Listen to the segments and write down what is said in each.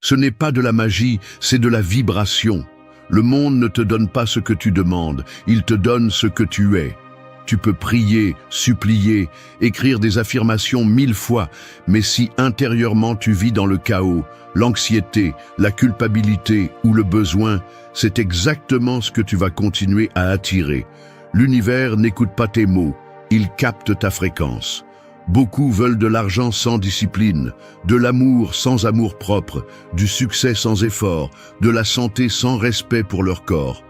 Ce n'est pas de la magie, c'est de la vibration. Le monde ne te donne pas ce que tu demandes, il te donne ce que tu es. Tu peux prier, supplier, écrire des affirmations 1000 fois, mais si intérieurement tu vis dans le chaos, l'anxiété, la culpabilité ou le besoin, c'est exactement ce que tu vas continuer à attirer. L'univers n'écoute pas tes mots, il capte ta fréquence. Beaucoup veulent de l'argent sans discipline, de l'amour sans amour-propre, du succès sans effort, de la santé sans respect pour leur corps.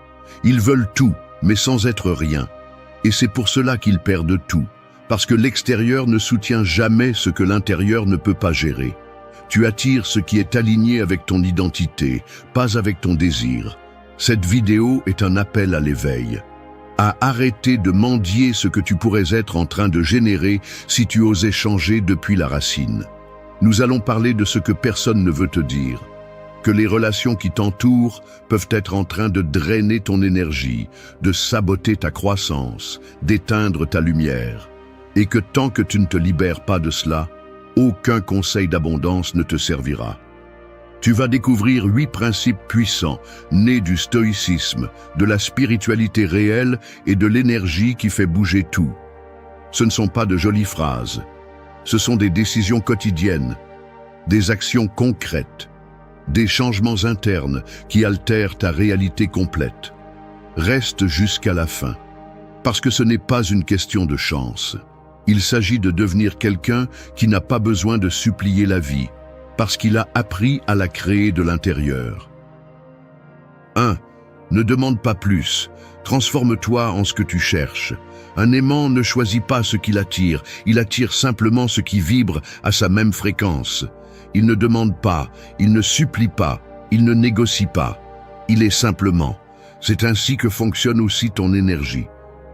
Ils veulent tout, mais sans être rien. Et c'est pour cela qu'ils perdent tout, parce que l'extérieur ne soutient jamais ce que l'intérieur ne peut pas gérer. Tu attires ce qui est aligné avec ton identité, pas avec ton désir. Cette vidéo est un appel à l'éveil, à arrêter de mendier ce que tu pourrais être en train de générer si tu osais changer depuis la racine. Nous allons parler de ce que personne ne veut te dire. Que les relations qui t'entourent peuvent être en train de drainer ton énergie, de saboter ta croissance, d'éteindre ta lumière. Et que tant que tu ne te libères pas de cela, aucun conseil d'abondance ne te servira. Tu vas découvrir 8 principes puissants, nés du stoïcisme, de la spiritualité réelle et de l'énergie qui fait bouger tout. Ce ne sont pas de jolies phrases, ce sont des décisions quotidiennes, des actions concrètes, des changements internes qui altèrent ta réalité complète. Reste jusqu'à la fin, parce que ce n'est pas une question de chance. Il s'agit de devenir quelqu'un qui n'a pas besoin de supplier la vie, parce qu'il a appris à la créer de l'intérieur. 1. Ne demande pas plus, transforme-toi en ce que tu cherches. Un aimant ne choisit pas ce qu'il attire, il attire simplement ce qui vibre à sa même fréquence. Il ne demande pas, il ne supplie pas, il ne négocie pas. Il est simplement. C'est ainsi que fonctionne aussi ton énergie.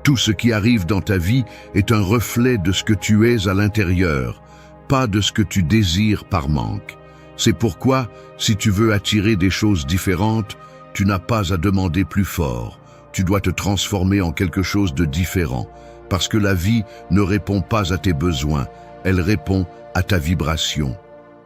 Tout ce qui arrive dans ta vie est un reflet de ce que tu es à l'intérieur, pas de ce que tu désires par manque. C'est pourquoi, si tu veux attirer des choses différentes, tu n'as pas à demander plus fort. Tu dois te transformer en quelque chose de différent, parce que la vie ne répond pas à tes besoins, elle répond à ta vibration.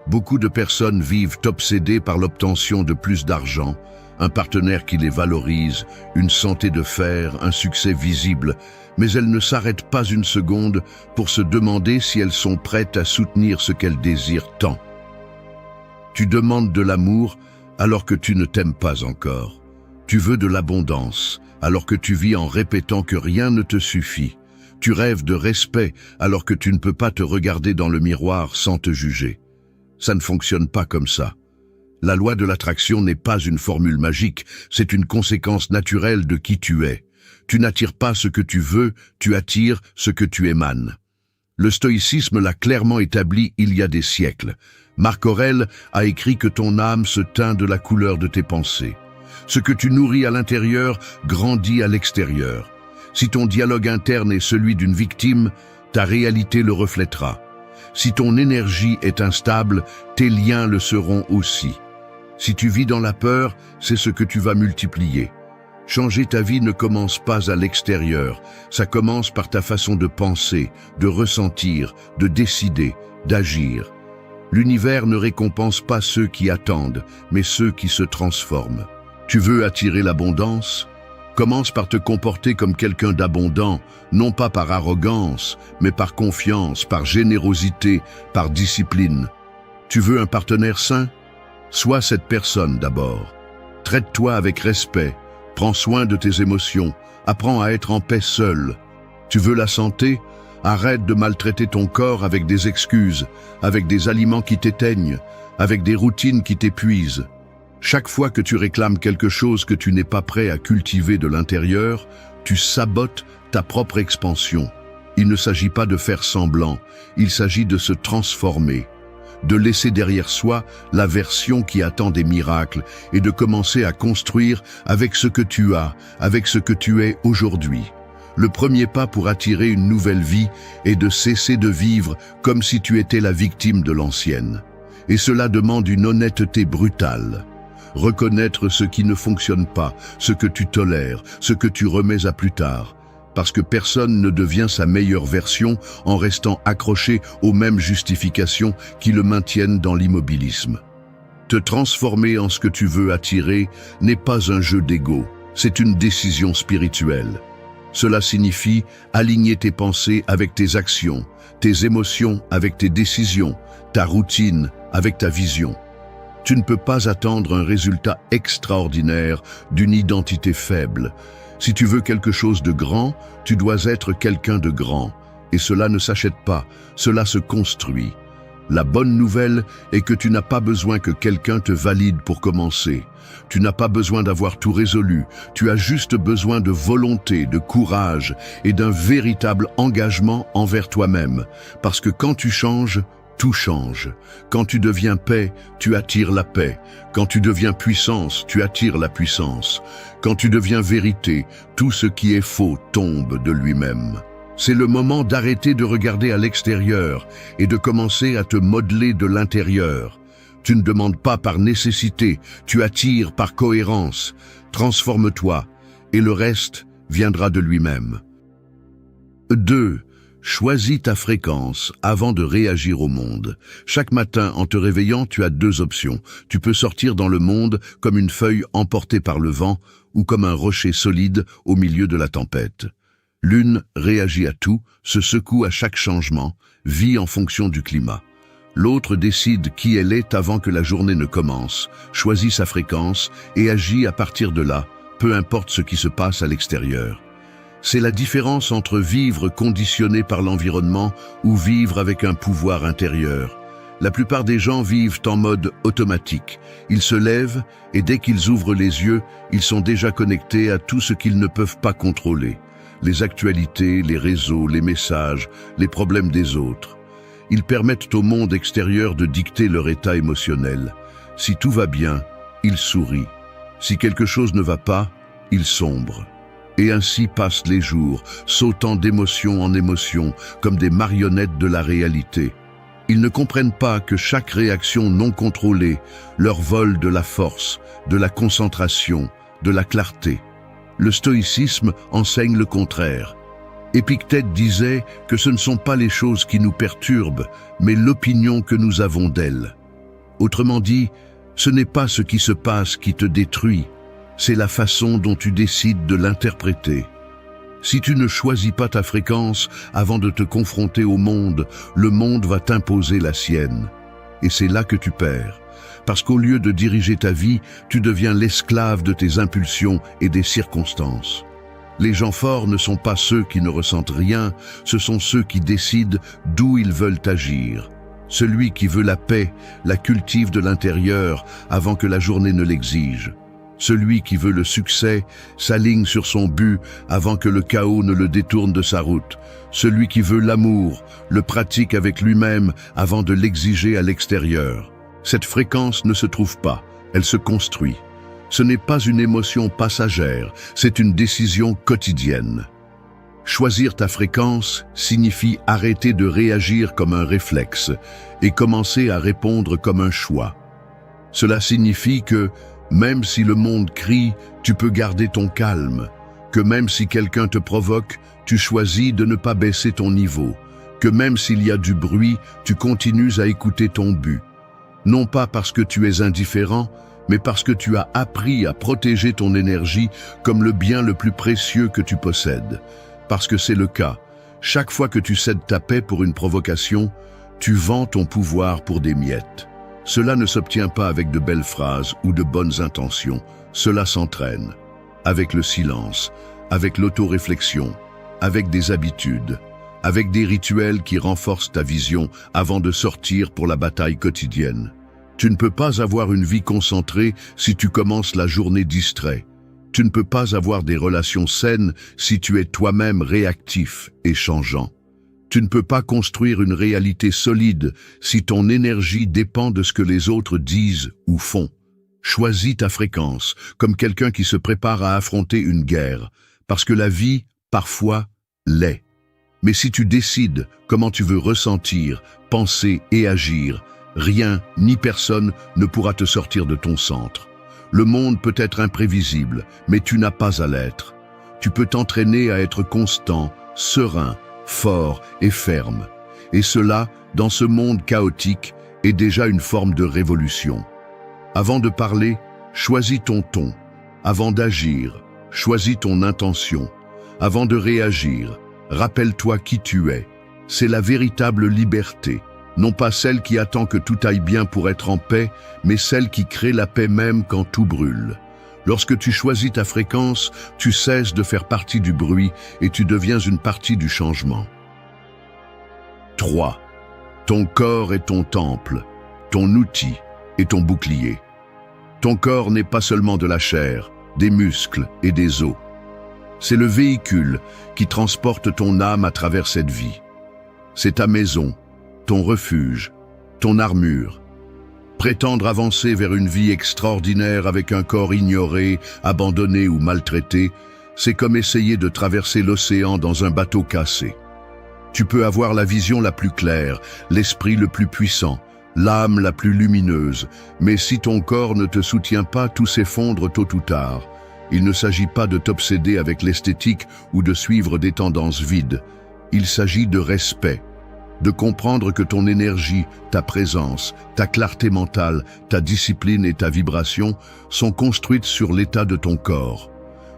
Beaucoup de personnes vivent obsédées par l'obtention de plus d'argent, un partenaire qui les valorise, une santé de fer, un succès visible, mais elles ne s'arrêtent pas une seconde pour se demander si elles sont prêtes à soutenir ce qu'elles désirent tant. Tu demandes de l'amour alors que tu ne t'aimes pas encore. Tu veux de l'abondance alors que tu vis en répétant que rien ne te suffit. Tu rêves de respect alors que tu ne peux pas te regarder dans le miroir sans te juger. Ça ne fonctionne pas comme ça. La loi de l'attraction n'est pas une formule magique, c'est une conséquence naturelle de qui tu es. Tu n'attires pas ce que tu veux, tu attires ce que tu émanes. Le stoïcisme l'a clairement établi il y a des siècles. Marc Aurèle a écrit que ton âme se teint de la couleur de tes pensées. Ce que tu nourris à l'intérieur grandit à l'extérieur. Si ton dialogue interne est celui d'une victime, ta réalité le reflètera. Si ton énergie est instable, tes liens le seront aussi. Si tu vis dans la peur, c'est ce que tu vas multiplier. Changer ta vie ne commence pas à l'extérieur, ça commence par ta façon de penser, de ressentir, de décider, d'agir. L'univers ne récompense pas ceux qui attendent, mais ceux qui se transforment. Tu veux attirer l'abondance ? Commence par te comporter comme quelqu'un d'abondant, non pas par arrogance, mais par confiance, par générosité, par discipline. Tu veux un partenaire sain ? Sois cette personne d'abord. Traite-toi avec respect, prends soin de tes émotions, apprends à être en paix seul. Tu veux la santé ? Arrête de maltraiter ton corps avec des excuses, avec des aliments qui t'éteignent, avec des routines qui t'épuisent. Chaque fois que tu réclames quelque chose que tu n'es pas prêt à cultiver de l'intérieur, tu sabotes ta propre expansion. Il ne s'agit pas de faire semblant, il s'agit de se transformer, de laisser derrière soi la version qui attend des miracles et de commencer à construire avec ce que tu as, avec ce que tu es aujourd'hui. Le premier pas pour attirer une nouvelle vie est de cesser de vivre comme si tu étais la victime de l'ancienne. Et cela demande une honnêteté brutale. Reconnaître ce qui ne fonctionne pas, ce que tu tolères, ce que tu remets à plus tard. Parce que personne ne devient sa meilleure version en restant accroché aux mêmes justifications qui le maintiennent dans l'immobilisme. Te transformer en ce que tu veux attirer n'est pas un jeu d'ego, c'est une décision spirituelle. Cela signifie aligner tes pensées avec tes actions, tes émotions avec tes décisions, ta routine avec ta vision. Tu ne peux pas attendre un résultat extraordinaire d'une identité faible. Si tu veux quelque chose de grand, tu dois être quelqu'un de grand. Et cela ne s'achète pas, cela se construit. La bonne nouvelle est que tu n'as pas besoin que quelqu'un te valide pour commencer. Tu n'as pas besoin d'avoir tout résolu, tu as juste besoin de volonté, de courage et d'un véritable engagement envers toi-même. Parce que quand tu changes, tout change. Quand tu deviens paix, tu attires la paix. Quand tu deviens puissance, tu attires la puissance. Quand tu deviens vérité, tout ce qui est faux tombe de lui-même. C'est le moment d'arrêter de regarder à l'extérieur et de commencer à te modeler de l'intérieur. Tu ne demandes pas par nécessité, tu attires par cohérence. Transforme-toi et le reste viendra de lui-même. 2. Choisis ta fréquence avant de réagir au monde. Chaque matin, en te réveillant, tu as deux options. Tu peux sortir dans le monde comme une feuille emportée par le vent ou comme un rocher solide au milieu de la tempête. L'une réagit à tout, se secoue à chaque changement, vit en fonction du climat. L'autre décide qui elle est avant que la journée ne commence, choisit sa fréquence et agit à partir de là, peu importe ce qui se passe à l'extérieur. C'est la différence entre vivre conditionné par l'environnement ou vivre avec un pouvoir intérieur. La plupart des gens vivent en mode automatique. Ils se lèvent et dès qu'ils ouvrent les yeux, ils sont déjà connectés à tout ce qu'ils ne peuvent pas contrôler. Les actualités, les réseaux, les messages, les problèmes des autres. Ils permettent au monde extérieur de dicter leur état émotionnel. Si tout va bien, ils sourient. Si quelque chose ne va pas, ils sombrent. Et ainsi passent les jours, sautant d'émotion en émotion, comme des marionnettes de la réalité. Ils ne comprennent pas que chaque réaction non contrôlée leur vole de la force, de la concentration, de la clarté. Le stoïcisme enseigne le contraire. Épictète disait que ce ne sont pas les choses qui nous perturbent, mais l'opinion que nous avons d'elles. Autrement dit, ce n'est pas ce qui se passe qui te détruit, c'est la façon dont tu décides de l'interpréter. Si tu ne choisis pas ta fréquence avant de te confronter au monde, le monde va t'imposer la sienne. Et c'est là que tu perds. Parce qu'au lieu de diriger ta vie, tu deviens l'esclave de tes impulsions et des circonstances. Les gens forts ne sont pas ceux qui ne ressentent rien, ce sont ceux qui décident d'où ils veulent agir. Celui qui veut la paix la cultive de l'intérieur avant que la journée ne l'exige. Celui qui veut le succès s'aligne sur son but avant que le chaos ne le détourne de sa route. Celui qui veut l'amour le pratique avec lui-même avant de l'exiger à l'extérieur. Cette fréquence ne se trouve pas, elle se construit. Ce n'est pas une émotion passagère, c'est une décision quotidienne. Choisir ta fréquence signifie arrêter de réagir comme un réflexe et commencer à répondre comme un choix. Cela signifie que, même si le monde crie, tu peux garder ton calme, que même si quelqu'un te provoque, tu choisis de ne pas baisser ton niveau, que même s'il y a du bruit, tu continues à écouter ton but. Non pas parce que tu es indifférent, mais parce que tu as appris à protéger ton énergie comme le bien le plus précieux que tu possèdes. Parce que c'est le cas. Chaque fois que tu cèdes ta paix pour une provocation, tu vends ton pouvoir pour des miettes. Cela ne s'obtient pas avec de belles phrases ou de bonnes intentions. Cela s'entraîne. Avec le silence, avec l'autoréflexion, avec des habitudes, avec des rituels qui renforcent ta vision avant de sortir pour la bataille quotidienne. Tu ne peux pas avoir une vie concentrée si tu commences la journée distrait. Tu ne peux pas avoir des relations saines si tu es toi-même réactif et changeant. Tu ne peux pas construire une réalité solide si ton énergie dépend de ce que les autres disent ou font. Choisis ta fréquence comme quelqu'un qui se prépare à affronter une guerre, parce que la vie, parfois, l'est. Mais si tu décides comment tu veux ressentir, penser et agir, rien ni personne ne pourra te sortir de ton centre. Le monde peut être imprévisible, mais tu n'as pas à l'être. Tu peux t'entraîner à être constant, serein, fort et ferme. Et cela, dans ce monde chaotique, est déjà une forme de révolution. Avant de parler, choisis ton ton. Avant d'agir, choisis ton intention. Avant de réagir, rappelle-toi qui tu es. C'est la véritable liberté, non pas celle qui attend que tout aille bien pour être en paix, mais celle qui crée la paix même quand tout brûle. Lorsque tu choisis ta fréquence, tu cesses de faire partie du bruit et tu deviens une partie du changement. 3. Ton corps est ton temple, ton outil et ton bouclier. Ton corps n'est pas seulement de la chair, des muscles et des os. C'est le véhicule qui transporte ton âme à travers cette vie. C'est ta maison, ton refuge, ton armure. Prétendre avancer vers une vie extraordinaire avec un corps ignoré, abandonné ou maltraité, c'est comme essayer de traverser l'océan dans un bateau cassé. Tu peux avoir la vision la plus claire, l'esprit le plus puissant, l'âme la plus lumineuse, mais si ton corps ne te soutient pas, tout s'effondre tôt ou tard. Il ne s'agit pas de t'obséder avec l'esthétique ou de suivre des tendances vides. Il s'agit de respect, de comprendre que ton énergie, ta présence, ta clarté mentale, ta discipline et ta vibration sont construites sur l'état de ton corps.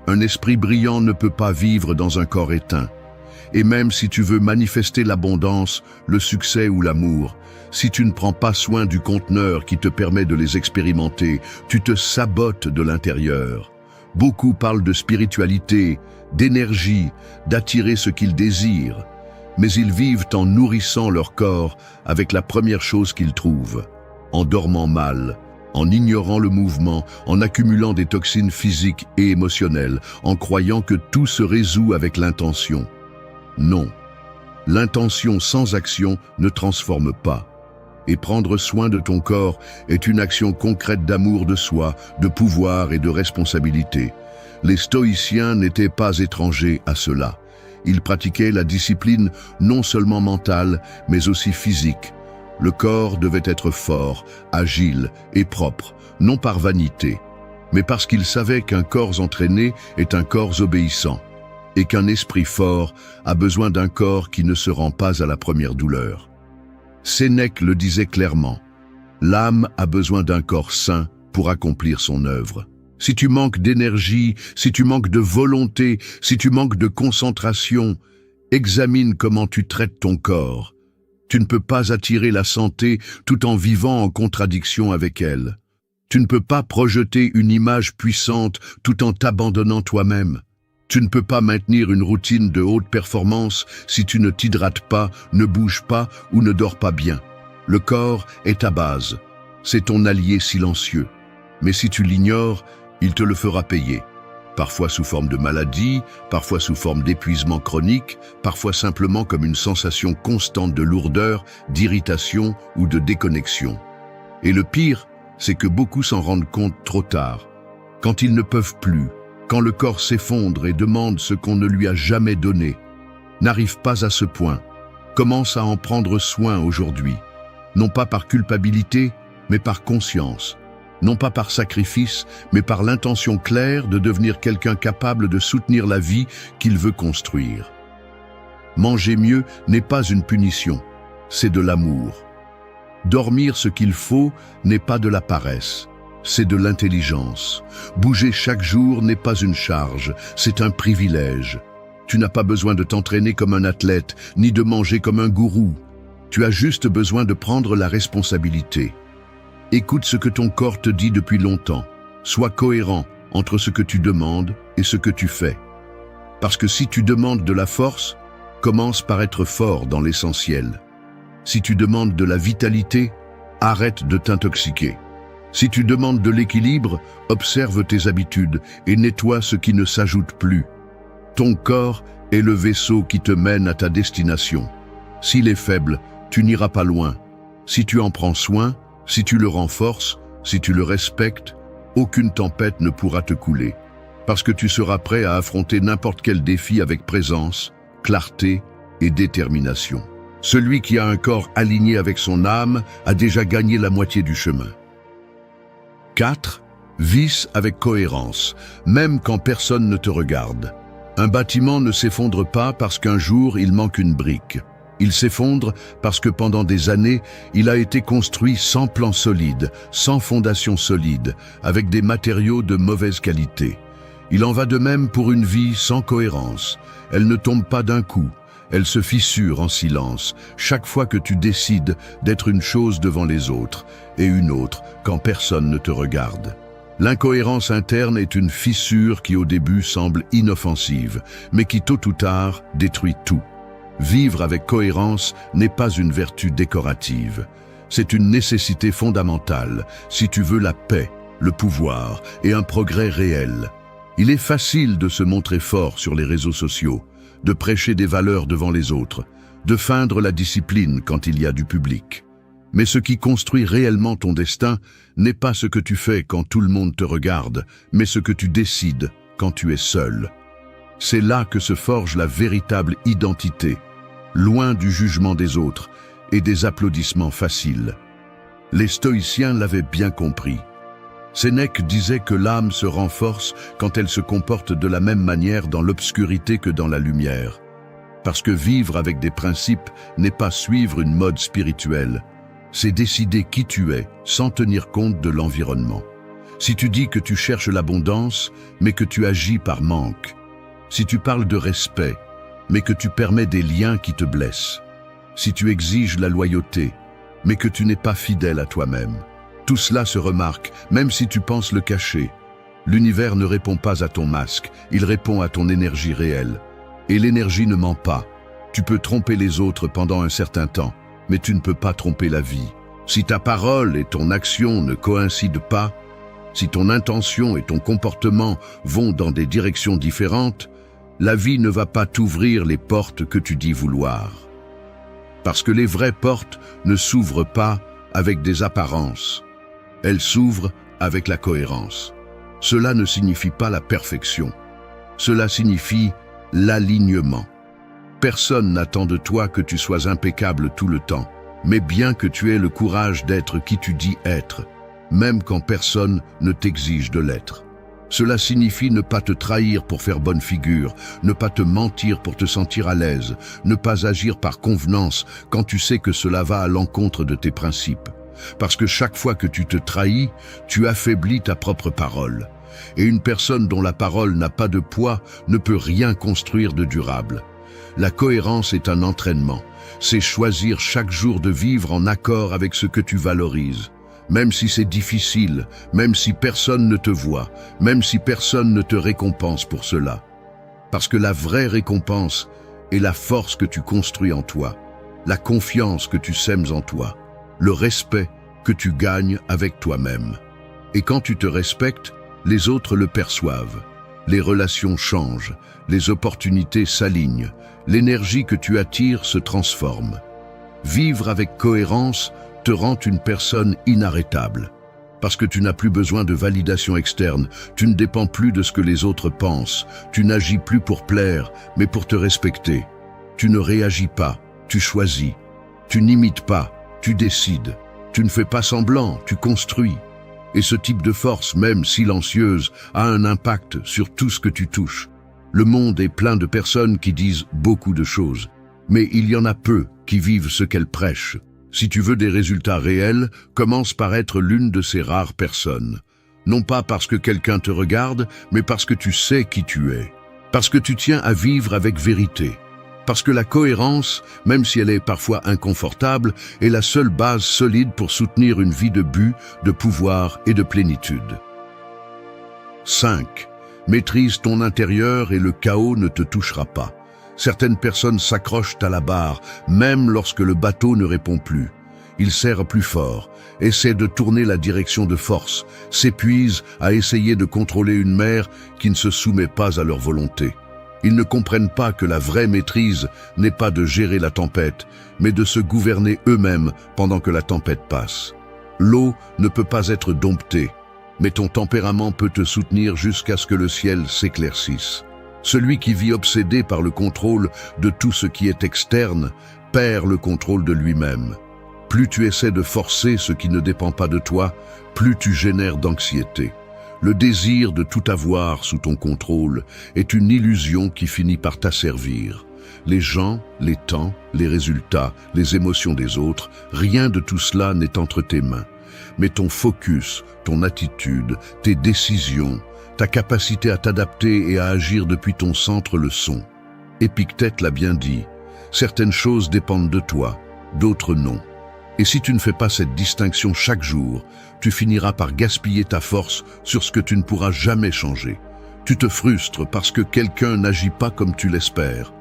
Un esprit brillant ne peut pas vivre dans un corps éteint. Et même si tu veux manifester l'abondance, le succès ou l'amour, si tu ne prends pas soin du conteneur qui te permet de les expérimenter, tu te sabotes de l'intérieur. Beaucoup parlent de spiritualité, d'énergie, d'attirer ce qu'ils désirent, mais ils vivent en nourrissant leur corps avec la première chose qu'ils trouvent, en dormant mal, en ignorant le mouvement, en accumulant des toxines physiques et émotionnelles, en croyant que tout se résout avec l'intention. Non, l'intention sans action ne transforme pas. Et prendre soin de ton corps est une action concrète d'amour de soi, de pouvoir et de responsabilité. Les stoïciens n'étaient pas étrangers à cela. Ils pratiquaient la discipline non seulement mentale, mais aussi physique. Le corps devait être fort, agile et propre, non par vanité, mais parce qu'ils savaient qu'un corps entraîné est un corps obéissant, et qu'un esprit fort a besoin d'un corps qui ne se rend pas à la première douleur. Sénèque le disait clairement, l'âme a besoin d'un corps sain pour accomplir son œuvre. Si tu manques d'énergie, si tu manques de volonté, si tu manques de concentration, examine comment tu traites ton corps. Tu ne peux pas attirer la santé tout en vivant en contradiction avec elle. Tu ne peux pas projeter une image puissante tout en t'abandonnant toi-même. Tu ne peux pas maintenir une routine de haute performance si tu ne t'hydrates pas, ne bouges pas ou ne dors pas bien. Le corps est ta base. C'est ton allié silencieux. Mais si tu l'ignores, il te le fera payer. Parfois sous forme de maladie, parfois sous forme d'épuisement chronique, parfois simplement comme une sensation constante de lourdeur, d'irritation ou de déconnexion. Et le pire, c'est que beaucoup s'en rendent compte trop tard, quand ils ne peuvent plus, quand le corps s'effondre et demande ce qu'on ne lui a jamais donné. N'arrive pas à ce point. Commence à en prendre soin aujourd'hui, non pas par culpabilité, mais par conscience. Non pas par sacrifice, mais par l'intention claire de devenir quelqu'un capable de soutenir la vie qu'il veut construire. Manger mieux n'est pas une punition, c'est de l'amour. Dormir ce qu'il faut n'est pas de la paresse, c'est de l'intelligence. Bouger chaque jour n'est pas une charge, c'est un privilège. Tu n'as pas besoin de t'entraîner comme un athlète, ni de manger comme un gourou. Tu as juste besoin de prendre la responsabilité. Écoute ce que ton corps te dit depuis longtemps. Sois cohérent entre ce que tu demandes et ce que tu fais. Parce que si tu demandes de la force, commence par être fort dans l'essentiel. Si tu demandes de la vitalité, arrête de t'intoxiquer. Si tu demandes de l'équilibre, observe tes habitudes et nettoie ce qui ne s'ajoute plus. Ton corps est le vaisseau qui te mène à ta destination. S'il est faible, tu n'iras pas loin. Si tu en prends soin, si tu le renforces, si tu le respectes, aucune tempête ne pourra te couler, parce que tu seras prêt à affronter n'importe quel défi avec présence, clarté et détermination. Celui qui a un corps aligné avec son âme a déjà gagné la moitié du chemin. 4. Visse avec cohérence, même quand personne ne te regarde. Un bâtiment ne s'effondre pas parce qu'un jour il manque une brique. Il s'effondre parce que pendant des années, il a été construit sans plan solide, sans fondation solide, avec des matériaux de mauvaise qualité. Il en va de même pour une vie sans cohérence. Elle ne tombe pas d'un coup, elle se fissure en silence, chaque fois que tu décides d'être une chose devant les autres, et une autre quand personne ne te regarde. L'incohérence interne est une fissure qui au début semble inoffensive, mais qui tôt ou tard détruit tout. Vivre avec cohérence n'est pas une vertu décorative. C'est une nécessité fondamentale si tu veux la paix, le pouvoir et un progrès réel. Il est facile de se montrer fort sur les réseaux sociaux, de prêcher des valeurs devant les autres, de feindre la discipline quand il y a du public. Mais ce qui construit réellement ton destin n'est pas ce que tu fais quand tout le monde te regarde, mais ce que tu décides quand tu es seul. C'est là que se forge la véritable identité, loin du jugement des autres et des applaudissements faciles. Les stoïciens l'avaient bien compris. Sénèque disait que l'âme se renforce quand elle se comporte de la même manière dans l'obscurité que dans la lumière. Parce que vivre avec des principes n'est pas suivre une mode spirituelle, c'est décider qui tu es sans tenir compte de l'environnement. Si tu dis que tu cherches l'abondance, mais que tu agis par manque. Si tu parles de respect, mais que tu permets des liens qui te blessent. Si tu exiges la loyauté, mais que tu n'es pas fidèle à toi-même. Tout cela se remarque, même si tu penses le cacher. L'univers ne répond pas à ton masque, il répond à ton énergie réelle. Et l'énergie ne ment pas. Tu peux tromper les autres pendant un certain temps, mais tu ne peux pas tromper la vie. Si ta parole et ton action ne coïncident pas, si ton intention et ton comportement vont dans des directions différentes, la vie ne va pas t'ouvrir les portes que tu dis vouloir. Parce que les vraies portes ne s'ouvrent pas avec des apparences. Elles s'ouvrent avec la cohérence. Cela ne signifie pas la perfection. Cela signifie l'alignement. Personne n'attend de toi que tu sois impeccable tout le temps, mais bien que tu aies le courage d'être qui tu dis être, même quand personne ne t'exige de l'être. Cela signifie ne pas te trahir pour faire bonne figure, ne pas te mentir pour te sentir à l'aise, ne pas agir par convenance quand tu sais que cela va à l'encontre de tes principes. Parce que chaque fois que tu te trahis, tu affaiblis ta propre parole. Et une personne dont la parole n'a pas de poids ne peut rien construire de durable. La cohérence est un entraînement. C'est choisir chaque jour de vivre en accord avec ce que tu valorises. Même si c'est difficile, même si personne ne te voit, même si personne ne te récompense pour cela. Parce que la vraie récompense est la force que tu construis en toi, la confiance que tu sèmes en toi, le respect que tu gagnes avec toi-même. Et quand tu te respectes, les autres le perçoivent. Les relations changent, les opportunités s'alignent, l'énergie que tu attires se transforme. Vivre avec cohérence te rend une personne inarrêtable. Parce que tu n'as plus besoin de validation externe, tu ne dépends plus de ce que les autres pensent, tu n'agis plus pour plaire, mais pour te respecter. Tu ne réagis pas, tu choisis. Tu n'imites pas, tu décides. Tu ne fais pas semblant, tu construis. Et ce type de force, même silencieuse, a un impact sur tout ce que tu touches. Le monde est plein de personnes qui disent beaucoup de choses, mais il y en a peu qui vivent ce qu'elles prêchent. Si tu veux des résultats réels, commence par être l'une de ces rares personnes. Non pas parce que quelqu'un te regarde, mais parce que tu sais qui tu es. Parce que tu tiens à vivre avec vérité. Parce que la cohérence, même si elle est parfois inconfortable, est la seule base solide pour soutenir une vie de but, de pouvoir et de plénitude. 5. Maîtrise ton intérieur et le chaos ne te touchera pas. Certaines personnes s'accrochent à la barre, même lorsque le bateau ne répond plus. Ils serrent plus fort, essaient de tourner la direction de force, s'épuisent à essayer de contrôler une mer qui ne se soumet pas à leur volonté. Ils ne comprennent pas que la vraie maîtrise n'est pas de gérer la tempête, mais de se gouverner eux-mêmes pendant que la tempête passe. L'eau ne peut pas être domptée, mais ton tempérament peut te soutenir jusqu'à ce que le ciel s'éclaircisse. Celui qui vit obsédé par le contrôle de tout ce qui est externe perd le contrôle de lui-même. Plus tu essaies de forcer ce qui ne dépend pas de toi, plus tu génères d'anxiété. Le désir de tout avoir sous ton contrôle est une illusion qui finit par t'asservir. Les gens, les temps, les résultats, les émotions des autres, rien de tout cela n'est entre tes mains. Mais ton focus, ton attitude, tes décisions, ta capacité à t'adapter et à agir depuis ton centre le sont. Épictète l'a bien dit, certaines choses dépendent de toi, d'autres non. Et si tu ne fais pas cette distinction chaque jour, tu finiras par gaspiller ta force sur ce que tu ne pourras jamais changer. Tu te frustres parce que quelqu'un n'agit pas comme tu l'espères.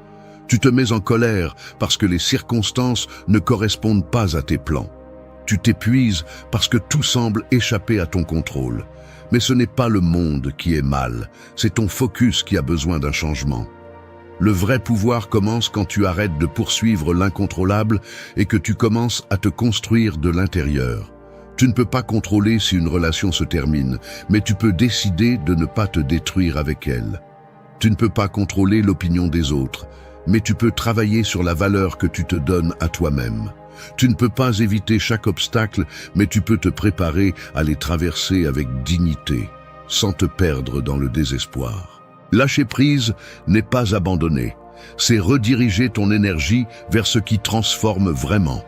Tu te mets en colère parce que les circonstances ne correspondent pas à tes plans. Tu t'épuises parce que tout semble échapper à ton contrôle. Mais ce n'est pas le monde qui est mal, c'est ton focus qui a besoin d'un changement. Le vrai pouvoir commence quand tu arrêtes de poursuivre l'incontrôlable et que tu commences à te construire de l'intérieur. Tu ne peux pas contrôler si une relation se termine, mais tu peux décider de ne pas te détruire avec elle. Tu ne peux pas contrôler l'opinion des autres, mais tu peux travailler sur la valeur que tu te donnes à toi-même. Tu ne peux pas éviter chaque obstacle, mais tu peux te préparer à les traverser avec dignité, sans te perdre dans le désespoir. Lâcher prise n'est pas abandonner, c'est rediriger ton énergie vers ce qui transforme vraiment.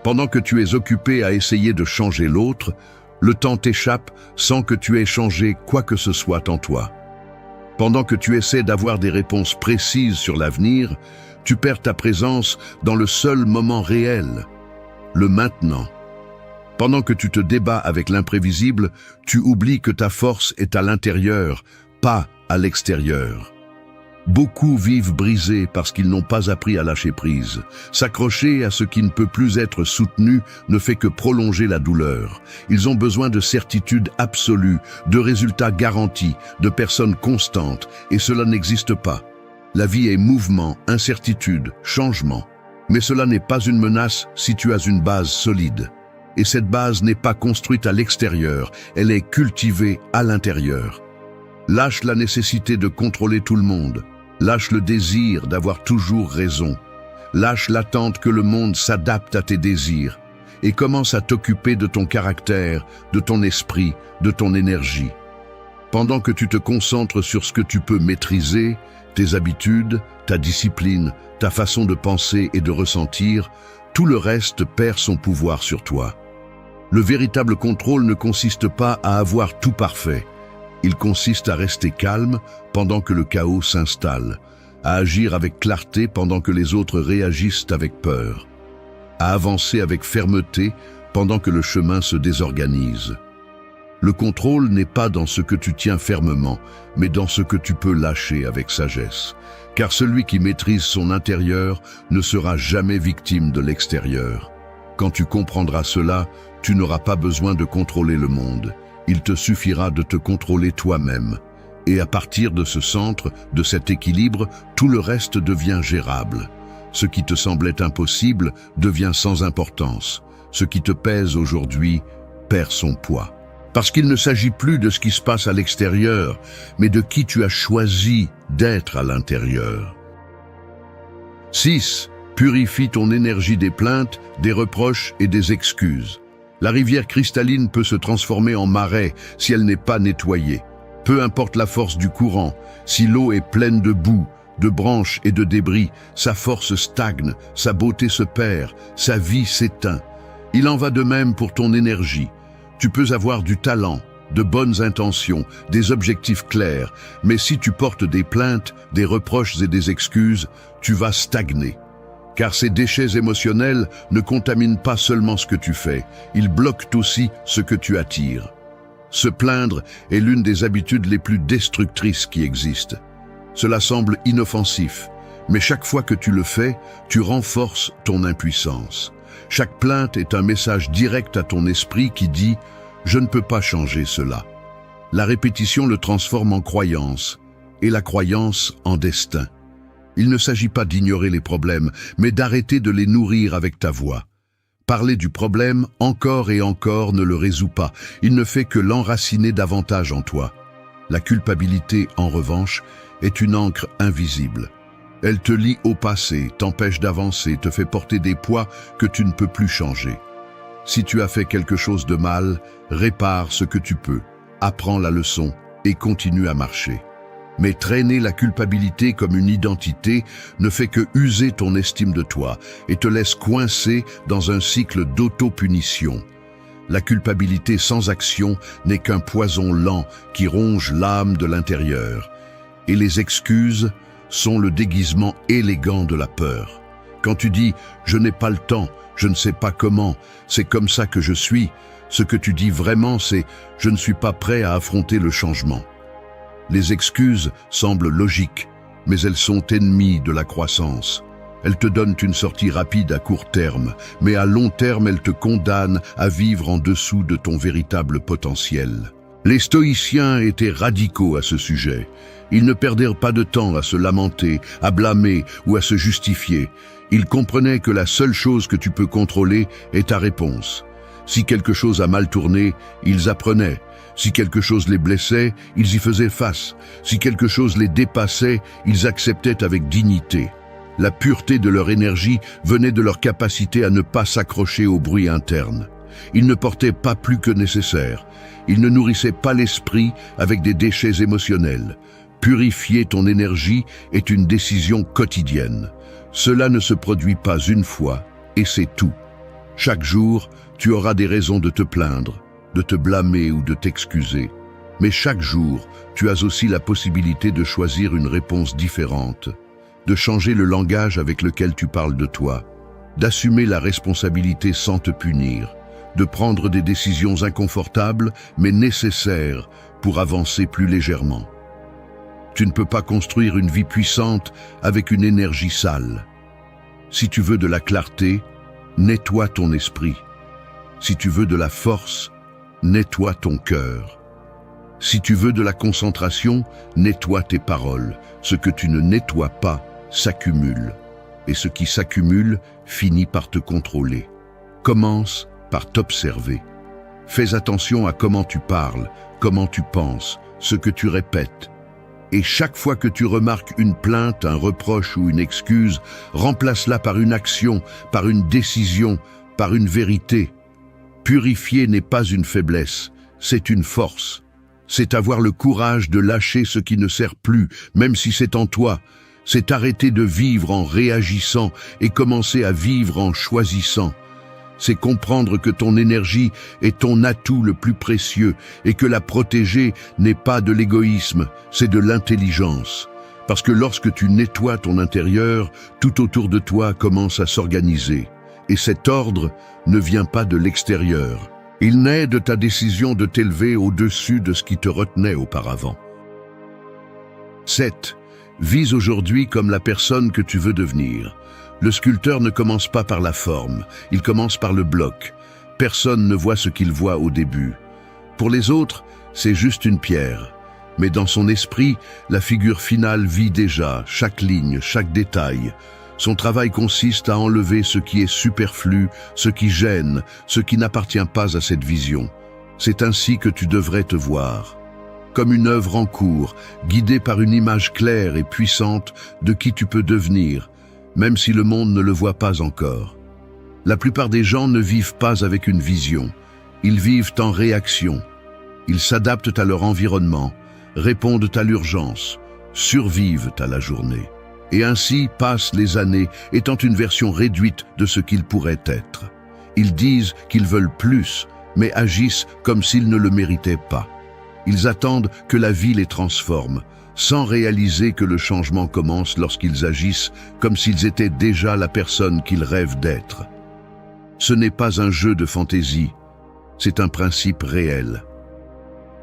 Pendant que tu es occupé à essayer de changer l'autre, le temps t'échappe sans que tu aies changé quoi que ce soit en toi. Pendant que tu essaies d'avoir des réponses précises sur l'avenir, tu perds ta présence dans le seul moment réel, le maintenant. Pendant que tu te débats avec l'imprévisible, tu oublies que ta force est à l'intérieur, pas à l'extérieur. Beaucoup vivent brisés parce qu'ils n'ont pas appris à lâcher prise. S'accrocher à ce qui ne peut plus être soutenu ne fait que prolonger la douleur. Ils ont besoin de certitudes absolues, de résultats garantis, de personnes constantes, et cela n'existe pas. La vie est mouvement, incertitude, changement. Mais cela n'est pas une menace si tu as une base solide. Et cette base n'est pas construite à l'extérieur, elle est cultivée à l'intérieur. Lâche la nécessité de contrôler tout le monde. Lâche le désir d'avoir toujours raison. Lâche l'attente que le monde s'adapte à tes désirs. Et commence à t'occuper de ton caractère, de ton esprit, de ton énergie. Pendant que tu te concentres sur ce que tu peux maîtriser, tes habitudes, ta discipline, ta façon de penser et de ressentir, tout le reste perd son pouvoir sur toi. Le véritable contrôle ne consiste pas à avoir tout parfait. Il consiste à rester calme pendant que le chaos s'installe, à agir avec clarté pendant que les autres réagissent avec peur, à avancer avec fermeté pendant que le chemin se désorganise. Le contrôle n'est pas dans ce que tu tiens fermement, mais dans ce que tu peux lâcher avec sagesse. Car celui qui maîtrise son intérieur ne sera jamais victime de l'extérieur. Quand tu comprendras cela, tu n'auras pas besoin de contrôler le monde. Il te suffira de te contrôler toi-même. Et à partir de ce centre, de cet équilibre, tout le reste devient gérable. Ce qui te semblait impossible devient sans importance. Ce qui te pèse aujourd'hui perd son poids. Parce qu'il ne s'agit plus de ce qui se passe à l'extérieur, mais de qui tu as choisi d'être à l'intérieur. 6. Purifie ton énergie des plaintes, des reproches et des excuses. La rivière cristalline peut se transformer en marais si elle n'est pas nettoyée. Peu importe la force du courant, si l'eau est pleine de boue, de branches et de débris, sa force stagne, sa beauté se perd, sa vie s'éteint. Il en va de même pour ton énergie. Tu peux avoir du talent, de bonnes intentions, des objectifs clairs, mais si tu portes des plaintes, des reproches et des excuses, tu vas stagner. Car ces déchets émotionnels ne contaminent pas seulement ce que tu fais, ils bloquent aussi ce que tu attires. Se plaindre est l'une des habitudes les plus destructrices qui existent. Cela semble inoffensif, mais chaque fois que tu le fais, tu renforces ton impuissance. Chaque plainte est un message direct à ton esprit qui dit « Je ne peux pas changer cela ». La répétition le transforme en croyance, et la croyance en destin. Il ne s'agit pas d'ignorer les problèmes, mais d'arrêter de les nourrir avec ta voix. Parler du problème encore et encore ne le résout pas, il ne fait que l'enraciner davantage en toi. La culpabilité, en revanche, est une encre invisible. Elle te lie au passé, t'empêche d'avancer, te fait porter des poids que tu ne peux plus changer. Si tu as fait quelque chose de mal, répare ce que tu peux, apprends la leçon et continue à marcher. Mais traîner la culpabilité comme une identité ne fait que user ton estime de toi et te laisse coincé dans un cycle d'auto-punition. La culpabilité sans action n'est qu'un poison lent qui ronge l'âme de l'intérieur. Et les excuses sont le déguisement élégant de la peur. Quand tu dis « je n'ai pas le temps, je ne sais pas comment, c'est comme ça que je suis », ce que tu dis vraiment c'est « je ne suis pas prêt à affronter le changement ». Les excuses semblent logiques, mais elles sont ennemies de la croissance. Elles te donnent une sortie rapide à court terme, mais à long terme elles te condamnent à vivre en dessous de ton véritable potentiel. Les stoïciens étaient radicaux à ce sujet. Ils ne perdirent pas de temps à se lamenter, à blâmer ou à se justifier. Ils comprenaient que la seule chose que tu peux contrôler est ta réponse. Si quelque chose a mal tourné, ils apprenaient. Si quelque chose les blessait, ils y faisaient face. Si quelque chose les dépassait, ils acceptaient avec dignité. La pureté de leur énergie venait de leur capacité à ne pas s'accrocher au bruit interne. Ils ne portaient pas plus que nécessaire. Ils ne nourrissaient pas l'esprit avec des déchets émotionnels. Purifier ton énergie est une décision quotidienne. Cela ne se produit pas une fois, et c'est tout. Chaque jour, tu auras des raisons de te plaindre, de te blâmer ou de t'excuser. Mais chaque jour, tu as aussi la possibilité de choisir une réponse différente, de changer le langage avec lequel tu parles de toi, d'assumer la responsabilité sans te punir, de prendre des décisions inconfortables mais nécessaires pour avancer plus légèrement. Tu ne peux pas construire une vie puissante avec une énergie sale. Si tu veux de la clarté, nettoie ton esprit. Si tu veux de la force, nettoie ton cœur. Si tu veux de la concentration, nettoie tes paroles. Ce que tu ne nettoies pas s'accumule. Et ce qui s'accumule finit par te contrôler. Commence par t'observer. Fais attention à comment tu parles, comment tu penses, ce que tu répètes. Et chaque fois que tu remarques une plainte, un reproche ou une excuse, remplace-la par une action, par une décision, par une vérité. Purifier n'est pas une faiblesse, c'est une force. C'est avoir le courage de lâcher ce qui ne sert plus, même si c'est en toi. C'est arrêter de vivre en réagissant et commencer à vivre en choisissant. C'est comprendre que ton énergie est ton atout le plus précieux et que la protéger n'est pas de l'égoïsme, c'est de l'intelligence. Parce que lorsque tu nettoies ton intérieur, tout autour de toi commence à s'organiser. Et cet ordre ne vient pas de l'extérieur. Il naît de ta décision de t'élever au-dessus de ce qui te retenait auparavant. 7. Vise aujourd'hui comme la personne que tu veux devenir. Le sculpteur ne commence pas par la forme, il commence par le bloc. Personne ne voit ce qu'il voit au début. Pour les autres, c'est juste une pierre. Mais dans son esprit, la figure finale vit déjà, chaque ligne, chaque détail. Son travail consiste à enlever ce qui est superflu, ce qui gêne, ce qui n'appartient pas à cette vision. C'est ainsi que tu devrais te voir. Comme une œuvre en cours, guidée par une image claire et puissante de qui tu peux devenir, même si le monde ne le voit pas encore. La plupart des gens ne vivent pas avec une vision. Ils vivent en réaction. Ils s'adaptent à leur environnement, répondent à l'urgence, survivent à la journée. Et ainsi passent les années, étant une version réduite de ce qu'ils pourraient être. Ils disent qu'ils veulent plus, mais agissent comme s'ils ne le méritaient pas. Ils attendent que la vie les transforme, sans réaliser que le changement commence lorsqu'ils agissent comme s'ils étaient déjà la personne qu'ils rêvent d'être. Ce n'est pas un jeu de fantaisie, c'est un principe réel.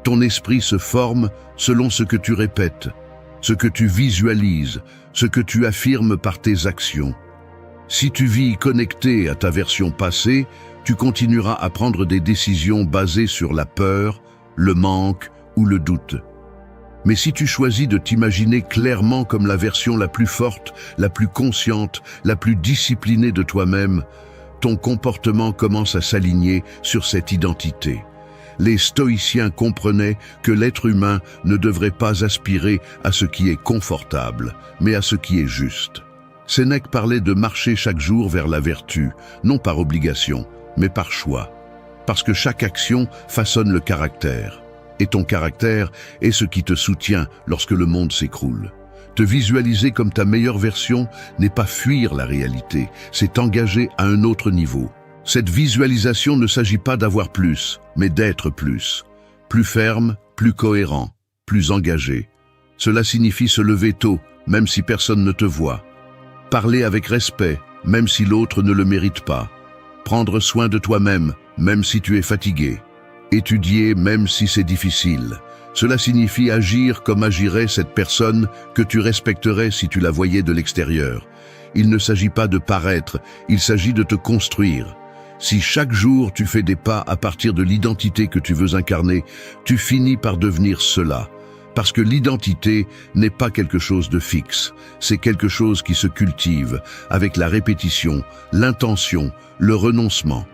Ton esprit se forme selon ce que tu répètes, ce que tu visualises, ce que tu affirmes par tes actions. Si tu vis connecté à ta version passée, tu continueras à prendre des décisions basées sur la peur, le manque ou le doute. Mais si tu choisis de t'imaginer clairement comme la version la plus forte, la plus consciente, la plus disciplinée de toi-même, ton comportement commence à s'aligner sur cette identité. Les stoïciens comprenaient que l'être humain ne devrait pas aspirer à ce qui est confortable, mais à ce qui est juste. Sénèque parlait de marcher chaque jour vers la vertu, non par obligation, mais par choix. Parce que chaque action façonne le caractère. et ton caractère est ce qui te soutient lorsque le monde s'écroule. Te visualiser comme ta meilleure version n'est pas fuir la réalité, c'est t'engager à un autre niveau. Cette visualisation ne s'agit pas d'avoir plus, mais d'être plus. Plus ferme, plus cohérent, plus engagé. Cela signifie se lever tôt, même si personne ne te voit. Parler avec respect, même si l'autre ne le mérite pas. Prendre soin de toi-même, même si tu es fatigué. Étudier, même si c'est difficile. Cela signifie agir comme agirait cette personne que tu respecterais si tu la voyais de l'extérieur. Il ne s'agit pas de paraître, il s'agit de te construire. Si chaque jour tu fais des pas à partir de l'identité que tu veux incarner, tu finis par devenir cela. Parce que l'identité n'est pas quelque chose de fixe, c'est quelque chose qui se cultive avec la répétition, l'intention, le renoncement.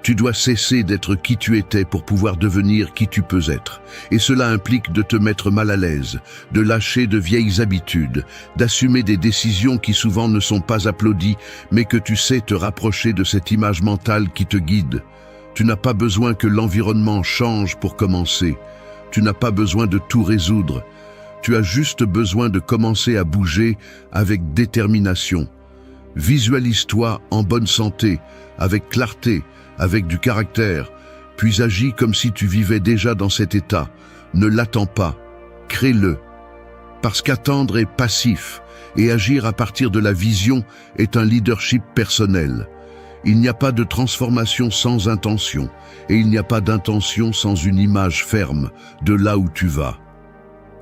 Tu dois cesser d'être qui tu étais pour pouvoir devenir qui tu peux être. Et cela implique de te mettre mal à l'aise, de lâcher de vieilles habitudes, d'assumer des décisions qui souvent ne sont pas applaudies, mais que tu sais te rapprocher de cette image mentale qui te guide. Tu n'as pas besoin que l'environnement change pour commencer. Tu n'as pas besoin de tout résoudre. Tu as juste besoin de commencer à bouger avec détermination. Visualise-toi en bonne santé, avec clarté, avec du caractère, puis agis comme si tu vivais déjà dans cet état. Ne l'attends pas, crée-le. Parce qu'attendre est passif, et agir à partir de la vision est un leadership personnel. Il n'y a pas de transformation sans intention, et il n'y a pas d'intention sans une image ferme de là où tu vas.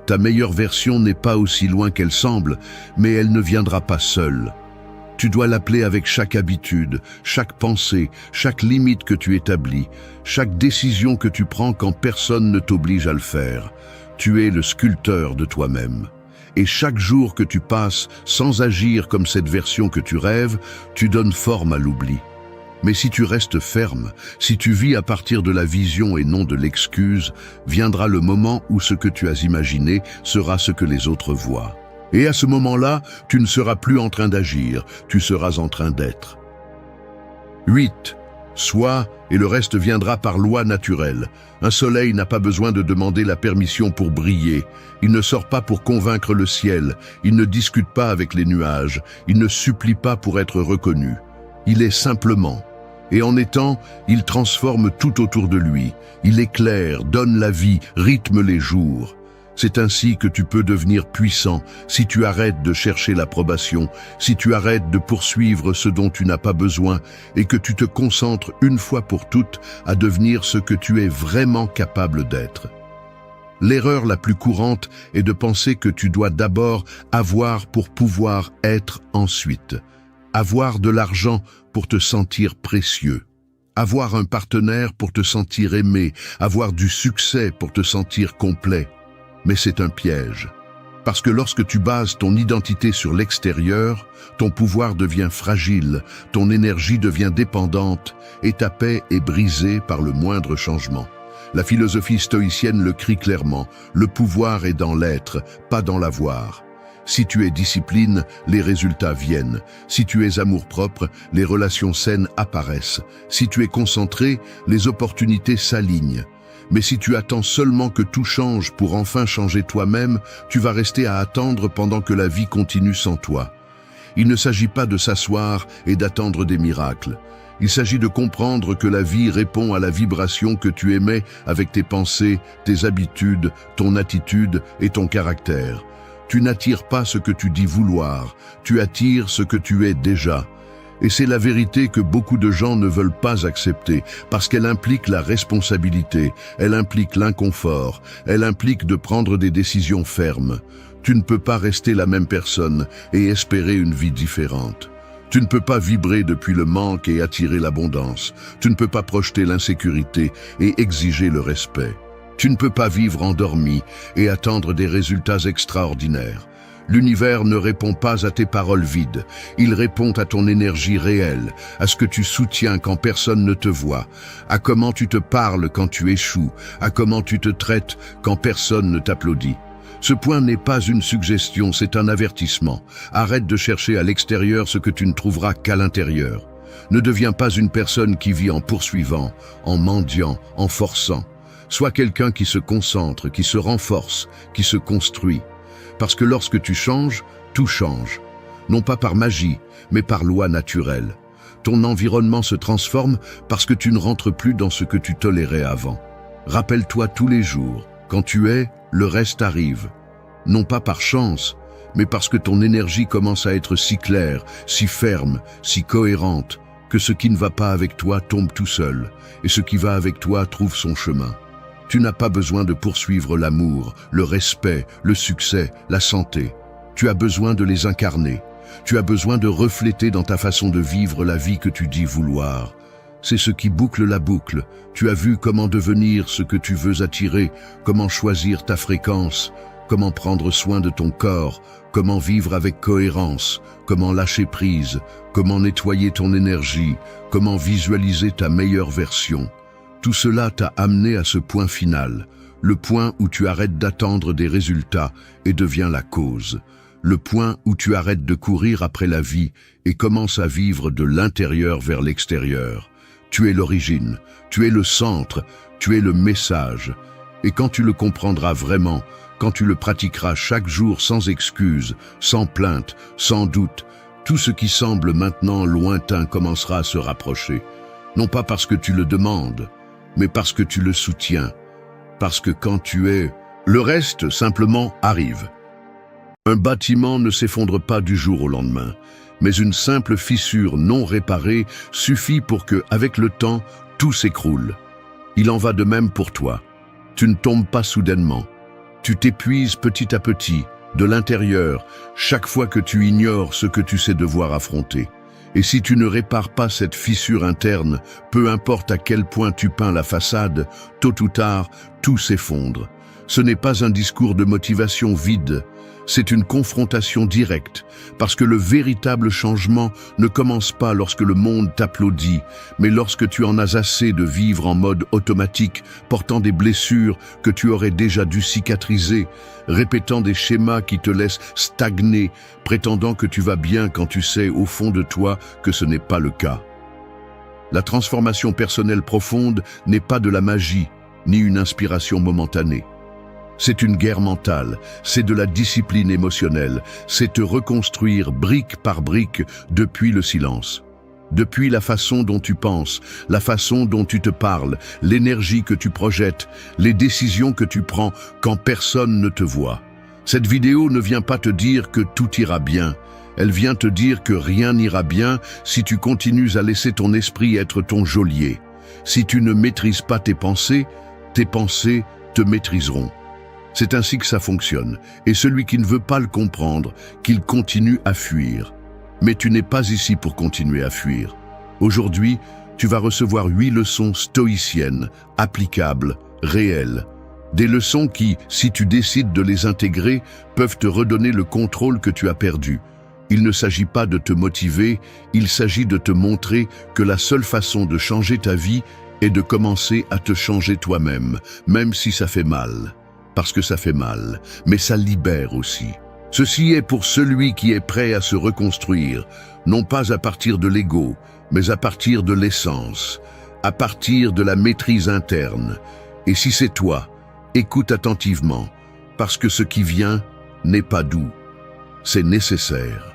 Ta meilleure version n'est pas aussi loin qu'elle semble, mais elle ne viendra pas seule. Tu dois l'appeler avec chaque habitude, chaque pensée, chaque limite que tu établis, chaque décision que tu prends quand personne ne t'oblige à le faire. Tu es le sculpteur de toi-même. Et chaque jour que tu passes sans agir comme cette version que tu rêves, tu donnes forme à l'oubli. Mais si tu restes ferme, si tu vis à partir de la vision et non de l'excuse, viendra le moment où ce que tu as imaginé sera ce que les autres voient. Et à ce moment-là, tu ne seras plus en train d'agir, tu seras en train d'être. 8. Sois, et le reste viendra par loi naturelle. Un soleil n'a pas besoin de demander la permission pour briller. Il ne sort pas pour convaincre le ciel. Il ne discute pas avec les nuages. Il ne supplie pas pour être reconnu. Il est simplement. Et en étant, il transforme tout autour de lui. Il éclaire, donne la vie, rythme les jours. C'est ainsi que tu peux devenir puissant si tu arrêtes de chercher l'approbation, si tu arrêtes de poursuivre ce dont tu n'as pas besoin et que tu te concentres une fois pour toutes à devenir ce que tu es vraiment capable d'être. L'erreur la plus courante est de penser que tu dois d'abord avoir pour pouvoir être ensuite. Avoir de l'argent pour te sentir précieux. Avoir un partenaire pour te sentir aimé. Avoir du succès pour te sentir complet. Mais c'est un piège. Parce que lorsque tu bases ton identité sur l'extérieur, ton pouvoir devient fragile, ton énergie devient dépendante et ta paix est brisée par le moindre changement. La philosophie stoïcienne le crie clairement, le pouvoir est dans l'être, pas dans l'avoir. Si tu es discipline, les résultats viennent. Si tu es amour-propre, les relations saines apparaissent. Si tu es concentré, les opportunités s'alignent. Mais si tu attends seulement que tout change pour enfin changer toi-même, tu vas rester à attendre pendant que la vie continue sans toi. Il ne s'agit pas de s'asseoir et d'attendre des miracles. Il s'agit de comprendre que la vie répond à la vibration que tu émets avec tes pensées, tes habitudes, ton attitude et ton caractère. Tu n'attires pas ce que tu dis vouloir, tu attires ce que tu es déjà. Et c'est la vérité que beaucoup de gens ne veulent pas accepter, parce qu'elle implique la responsabilité, elle implique l'inconfort, elle implique de prendre des décisions fermes. Tu ne peux pas rester la même personne et espérer une vie différente. Tu ne peux pas vibrer depuis le manque et attirer l'abondance. Tu ne peux pas projeter l'insécurité et exiger le respect. Tu ne peux pas vivre endormi et attendre des résultats extraordinaires. L'univers ne répond pas à tes paroles vides, il répond à ton énergie réelle, à ce que tu soutiens quand personne ne te voit, à comment tu te parles quand tu échoues, à comment tu te traites quand personne ne t'applaudit. Ce point n'est pas une suggestion, c'est un avertissement. Arrête de chercher à l'extérieur ce que tu ne trouveras qu'à l'intérieur. Ne deviens pas une personne qui vit en poursuivant, en mendiant, en forçant. Sois quelqu'un qui se concentre, qui se renforce, qui se construit. Parce que lorsque tu changes, tout change. Non pas par magie, mais par loi naturelle. Ton environnement se transforme parce que tu ne rentres plus dans ce que tu tolérais avant. Rappelle-toi tous les jours, quand tu es, le reste arrive. Non pas par chance, mais parce que ton énergie commence à être si claire, si ferme, si cohérente, que ce qui ne va pas avec toi tombe tout seul, et ce qui va avec toi trouve son chemin. Tu n'as pas besoin de poursuivre l'amour, le respect, le succès, la santé. Tu as besoin de les incarner. Tu as besoin de refléter dans ta façon de vivre la vie que tu dis vouloir. C'est ce qui boucle la boucle. Tu as vu comment devenir ce que tu veux attirer, comment choisir ta fréquence, comment prendre soin de ton corps, comment vivre avec cohérence, comment lâcher prise, comment nettoyer ton énergie, comment visualiser ta meilleure version. Tout cela t'a amené à ce point final, le point où tu arrêtes d'attendre des résultats et deviens la cause. Le point où tu arrêtes de courir après la vie et commences à vivre de l'intérieur vers l'extérieur. Tu es l'origine, tu es le centre, tu es le message. Et quand tu le comprendras vraiment, quand tu le pratiqueras chaque jour sans excuse, sans plainte, sans doute, tout ce qui semble maintenant lointain commencera à se rapprocher. Non pas parce que tu le demandes, mais parce que tu le soutiens. Parce que quand tu es, le reste simplement arrive. Un bâtiment ne s'effondre pas du jour au lendemain, mais une simple fissure non réparée suffit pour que, avec le temps, tout s'écroule. Il en va de même pour toi. Tu ne tombes pas soudainement. Tu t'épuises petit à petit, de l'intérieur, chaque fois que tu ignores ce que tu sais devoir affronter. Et si tu ne répares pas cette fissure interne, peu importe à quel point tu peins la façade, tôt ou tard, tout s'effondre. Ce n'est pas un discours de motivation vide, c'est une confrontation directe, parce que le véritable changement ne commence pas lorsque le monde t'applaudit, mais lorsque tu en as assez de vivre en mode automatique, portant des blessures que tu aurais déjà dû cicatriser, répétant des schémas qui te laissent stagner, prétendant que tu vas bien quand tu sais au fond de toi que ce n'est pas le cas. La transformation personnelle profonde n'est pas de la magie, ni une inspiration momentanée. C'est une guerre mentale, c'est de la discipline émotionnelle, c'est te reconstruire brique par brique depuis le silence. Depuis la façon dont tu penses, la façon dont tu te parles, l'énergie que tu projettes, les décisions que tu prends quand personne ne te voit. Cette vidéo ne vient pas te dire que tout ira bien, elle vient te dire que rien n'ira bien si tu continues à laisser ton esprit être ton geôlier. Si tu ne maîtrises pas tes pensées te maîtriseront. C'est ainsi que ça fonctionne, et celui qui ne veut pas le comprendre, qu'il continue à fuir. Mais tu n'es pas ici pour continuer à fuir. Aujourd'hui, tu vas recevoir 8 leçons stoïciennes, applicables, réelles. Des leçons qui, si tu décides de les intégrer, peuvent te redonner le contrôle que tu as perdu. Il ne s'agit pas de te motiver, il s'agit de te montrer que la seule façon de changer ta vie est de commencer à te changer toi-même, même si ça fait mal. Parce que ça fait mal, mais ça libère aussi. Ceci est pour celui qui est prêt à se reconstruire, non pas à partir de l'ego, mais à partir de l'essence, à partir de la maîtrise interne. Et si c'est toi, écoute attentivement, parce que ce qui vient n'est pas doux, c'est nécessaire.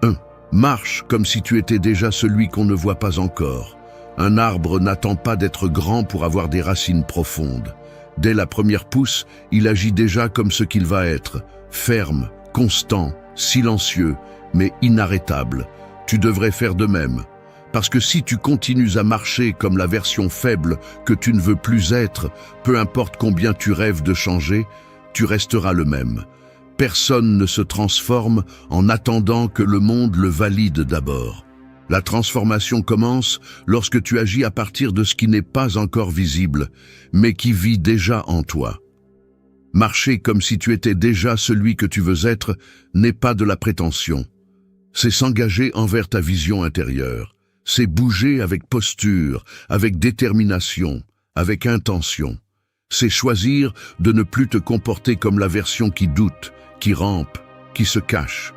1. Marche comme si tu étais déjà celui qu'on ne voit pas encore. Un arbre n'attend pas d'être grand pour avoir des racines profondes. Dès la première pousse, il agit déjà comme ce qu'il va être, ferme, constant, silencieux, mais inarrêtable. Tu devrais faire de même. Parce que si tu continues à marcher comme la version faible que tu ne veux plus être, peu importe combien tu rêves de changer, tu resteras le même. Personne ne se transforme en attendant que le monde le valide d'abord. La transformation commence lorsque tu agis à partir de ce qui n'est pas encore visible, mais qui vit déjà en toi. Marcher comme si tu étais déjà celui que tu veux être n'est pas de la prétention. C'est s'engager envers ta vision intérieure. C'est bouger avec posture, avec détermination, avec intention. C'est choisir de ne plus te comporter comme la version qui doute, qui rampe, qui se cache.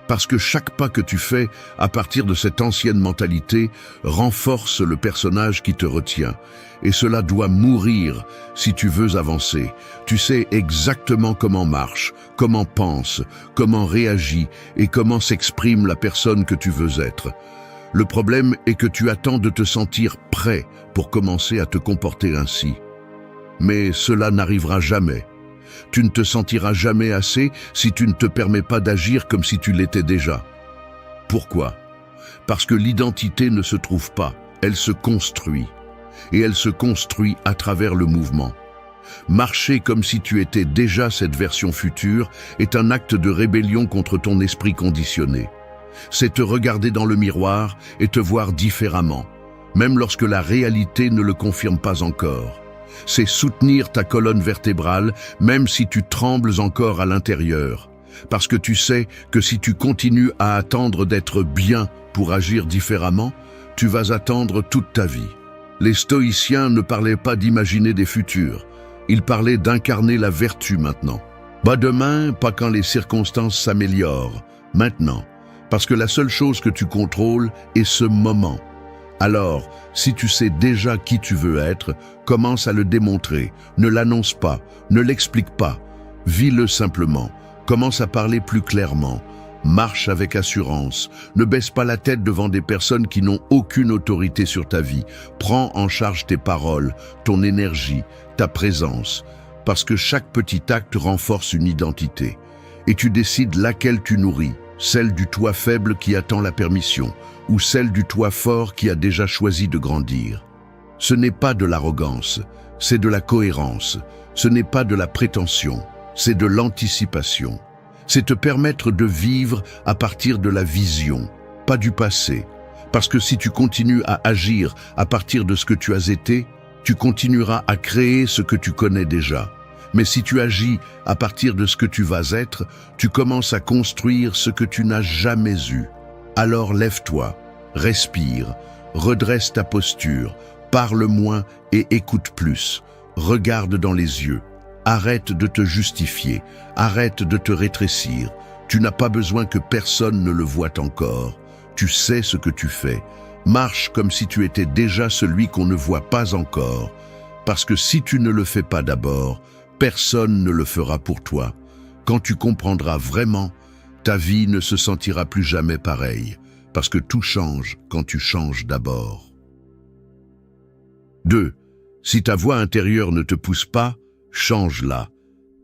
Parce que chaque pas que tu fais à partir de cette ancienne mentalité renforce le personnage qui te retient. Et cela doit mourir si tu veux avancer. Tu sais exactement comment marche, comment pense, comment réagit et comment s'exprime la personne que tu veux être. Le problème est que tu attends de te sentir prêt pour commencer à te comporter ainsi. Mais cela n'arrivera jamais. Tu ne te sentiras jamais assez si tu ne te permets pas d'agir comme si tu l'étais déjà. Pourquoi? Parce que l'identité ne se trouve pas, elle se construit. Et elle se construit à travers le mouvement. Marcher comme si tu étais déjà cette version future est un acte de rébellion contre ton esprit conditionné. C'est te regarder dans le miroir et te voir différemment, même lorsque la réalité ne le confirme pas encore. C'est soutenir ta colonne vertébrale, même si tu trembles encore à l'intérieur. Parce que tu sais que si tu continues à attendre d'être bien pour agir différemment, tu vas attendre toute ta vie. Les stoïciens ne parlaient pas d'imaginer des futurs. Ils parlaient d'incarner la vertu maintenant. Pas demain, pas quand les circonstances s'améliorent. Maintenant. Parce que la seule chose que tu contrôles est ce moment. Alors, si tu sais déjà qui tu veux être, commence à le démontrer. Ne l'annonce pas, ne l'explique pas. Vis-le simplement. Commence à parler plus clairement. Marche avec assurance. Ne baisse pas la tête devant des personnes qui n'ont aucune autorité sur ta vie. Prends en charge tes paroles, ton énergie, ta présence. Parce que chaque petit acte renforce une identité. Et tu décides laquelle tu nourris. Celle du toi faible qui attend la permission, ou celle du toi fort qui a déjà choisi de grandir. Ce n'est pas de l'arrogance, c'est de la cohérence. Ce n'est pas de la prétention, c'est de l'anticipation. C'est te permettre de vivre à partir de la vision, pas du passé. Parce que si tu continues à agir à partir de ce que tu as été, tu continueras à créer ce que tu connais déjà. Mais si tu agis à partir de ce que tu vas être, tu commences à construire ce que tu n'as jamais eu. Alors lève-toi, respire, redresse ta posture, parle moins et écoute plus. Regarde dans les yeux. Arrête de te justifier, arrête de te rétrécir. Tu n'as pas besoin que personne ne le voie encore. Tu sais ce que tu fais. Marche comme si tu étais déjà celui qu'on ne voit pas encore. Parce que si tu ne le fais pas d'abord, personne ne le fera pour toi. Quand tu comprendras vraiment, ta vie ne se sentira plus jamais pareille, parce que tout change quand tu changes d'abord. 2. Si ta voix intérieure ne te pousse pas, change-la.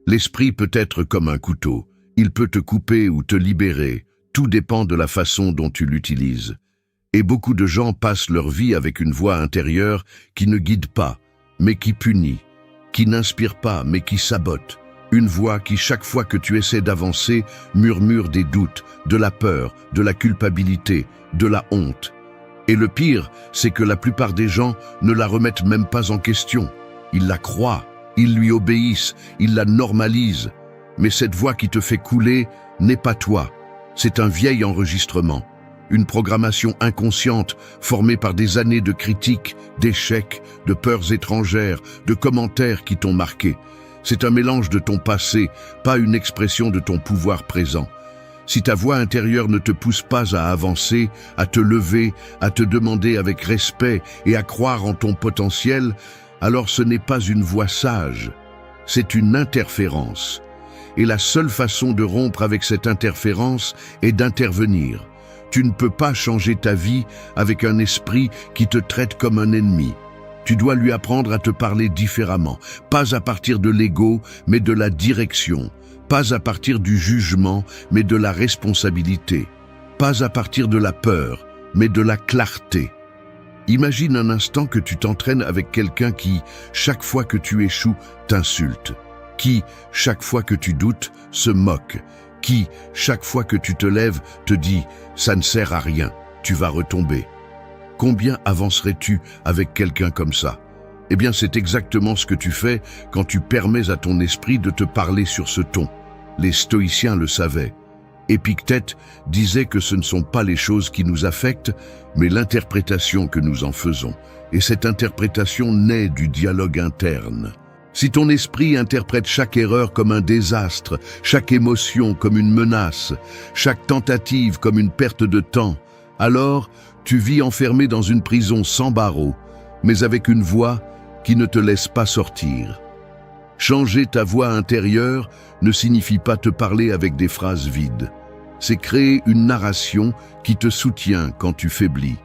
L'esprit peut être comme un couteau. Il peut te couper ou te libérer. Tout dépend de la façon dont tu l'utilises. Et beaucoup de gens passent leur vie avec une voix intérieure qui ne guide pas, mais qui punit, qui n'inspire pas, mais qui sabote. Une voix qui, chaque fois que tu essaies d'avancer, murmure des doutes, de la peur, de la culpabilité, de la honte. Et le pire, c'est que la plupart des gens ne la remettent même pas en question. Ils la croient, ils lui obéissent, ils la normalisent. Mais cette voix qui te fait couler n'est pas toi. C'est un vieil enregistrement. Une programmation inconsciente formée par des années de critiques, d'échecs, de peurs étrangères, de commentaires qui t'ont marqué. C'est un mélange de ton passé, pas une expression de ton pouvoir présent. Si ta voix intérieure ne te pousse pas à avancer, à te lever, à te demander avec respect et à croire en ton potentiel, alors ce n'est pas une voix sage, c'est une interférence. Et la seule façon de rompre avec cette interférence est d'intervenir. Tu ne peux pas changer ta vie avec un esprit qui te traite comme un ennemi. Tu dois lui apprendre à te parler différemment, pas à partir de l'ego, mais de la direction, pas à partir du jugement, mais de la responsabilité, pas à partir de la peur, mais de la clarté. Imagine un instant que tu t'entraînes avec quelqu'un qui, chaque fois que tu échoues, t'insulte, qui, chaque fois que tu doutes, se moque, qui, chaque fois que tu te lèves, te dit « ça ne sert à rien, tu vas retomber ». Combien avancerais-tu avec quelqu'un comme ça? Eh bien, c'est exactement ce que tu fais quand tu permets à ton esprit de te parler sur ce ton. Les stoïciens le savaient. Épictète disait que ce ne sont pas les choses qui nous affectent, mais l'interprétation que nous en faisons. Et cette interprétation naît du dialogue interne. Si ton esprit interprète chaque erreur comme un désastre, chaque émotion comme une menace, chaque tentative comme une perte de temps, alors tu vis enfermé dans une prison sans barreaux, mais avec une voix qui ne te laisse pas sortir. Changer ta voix intérieure ne signifie pas te parler avec des phrases vides. C'est créer une narration qui te soutient quand tu faiblis.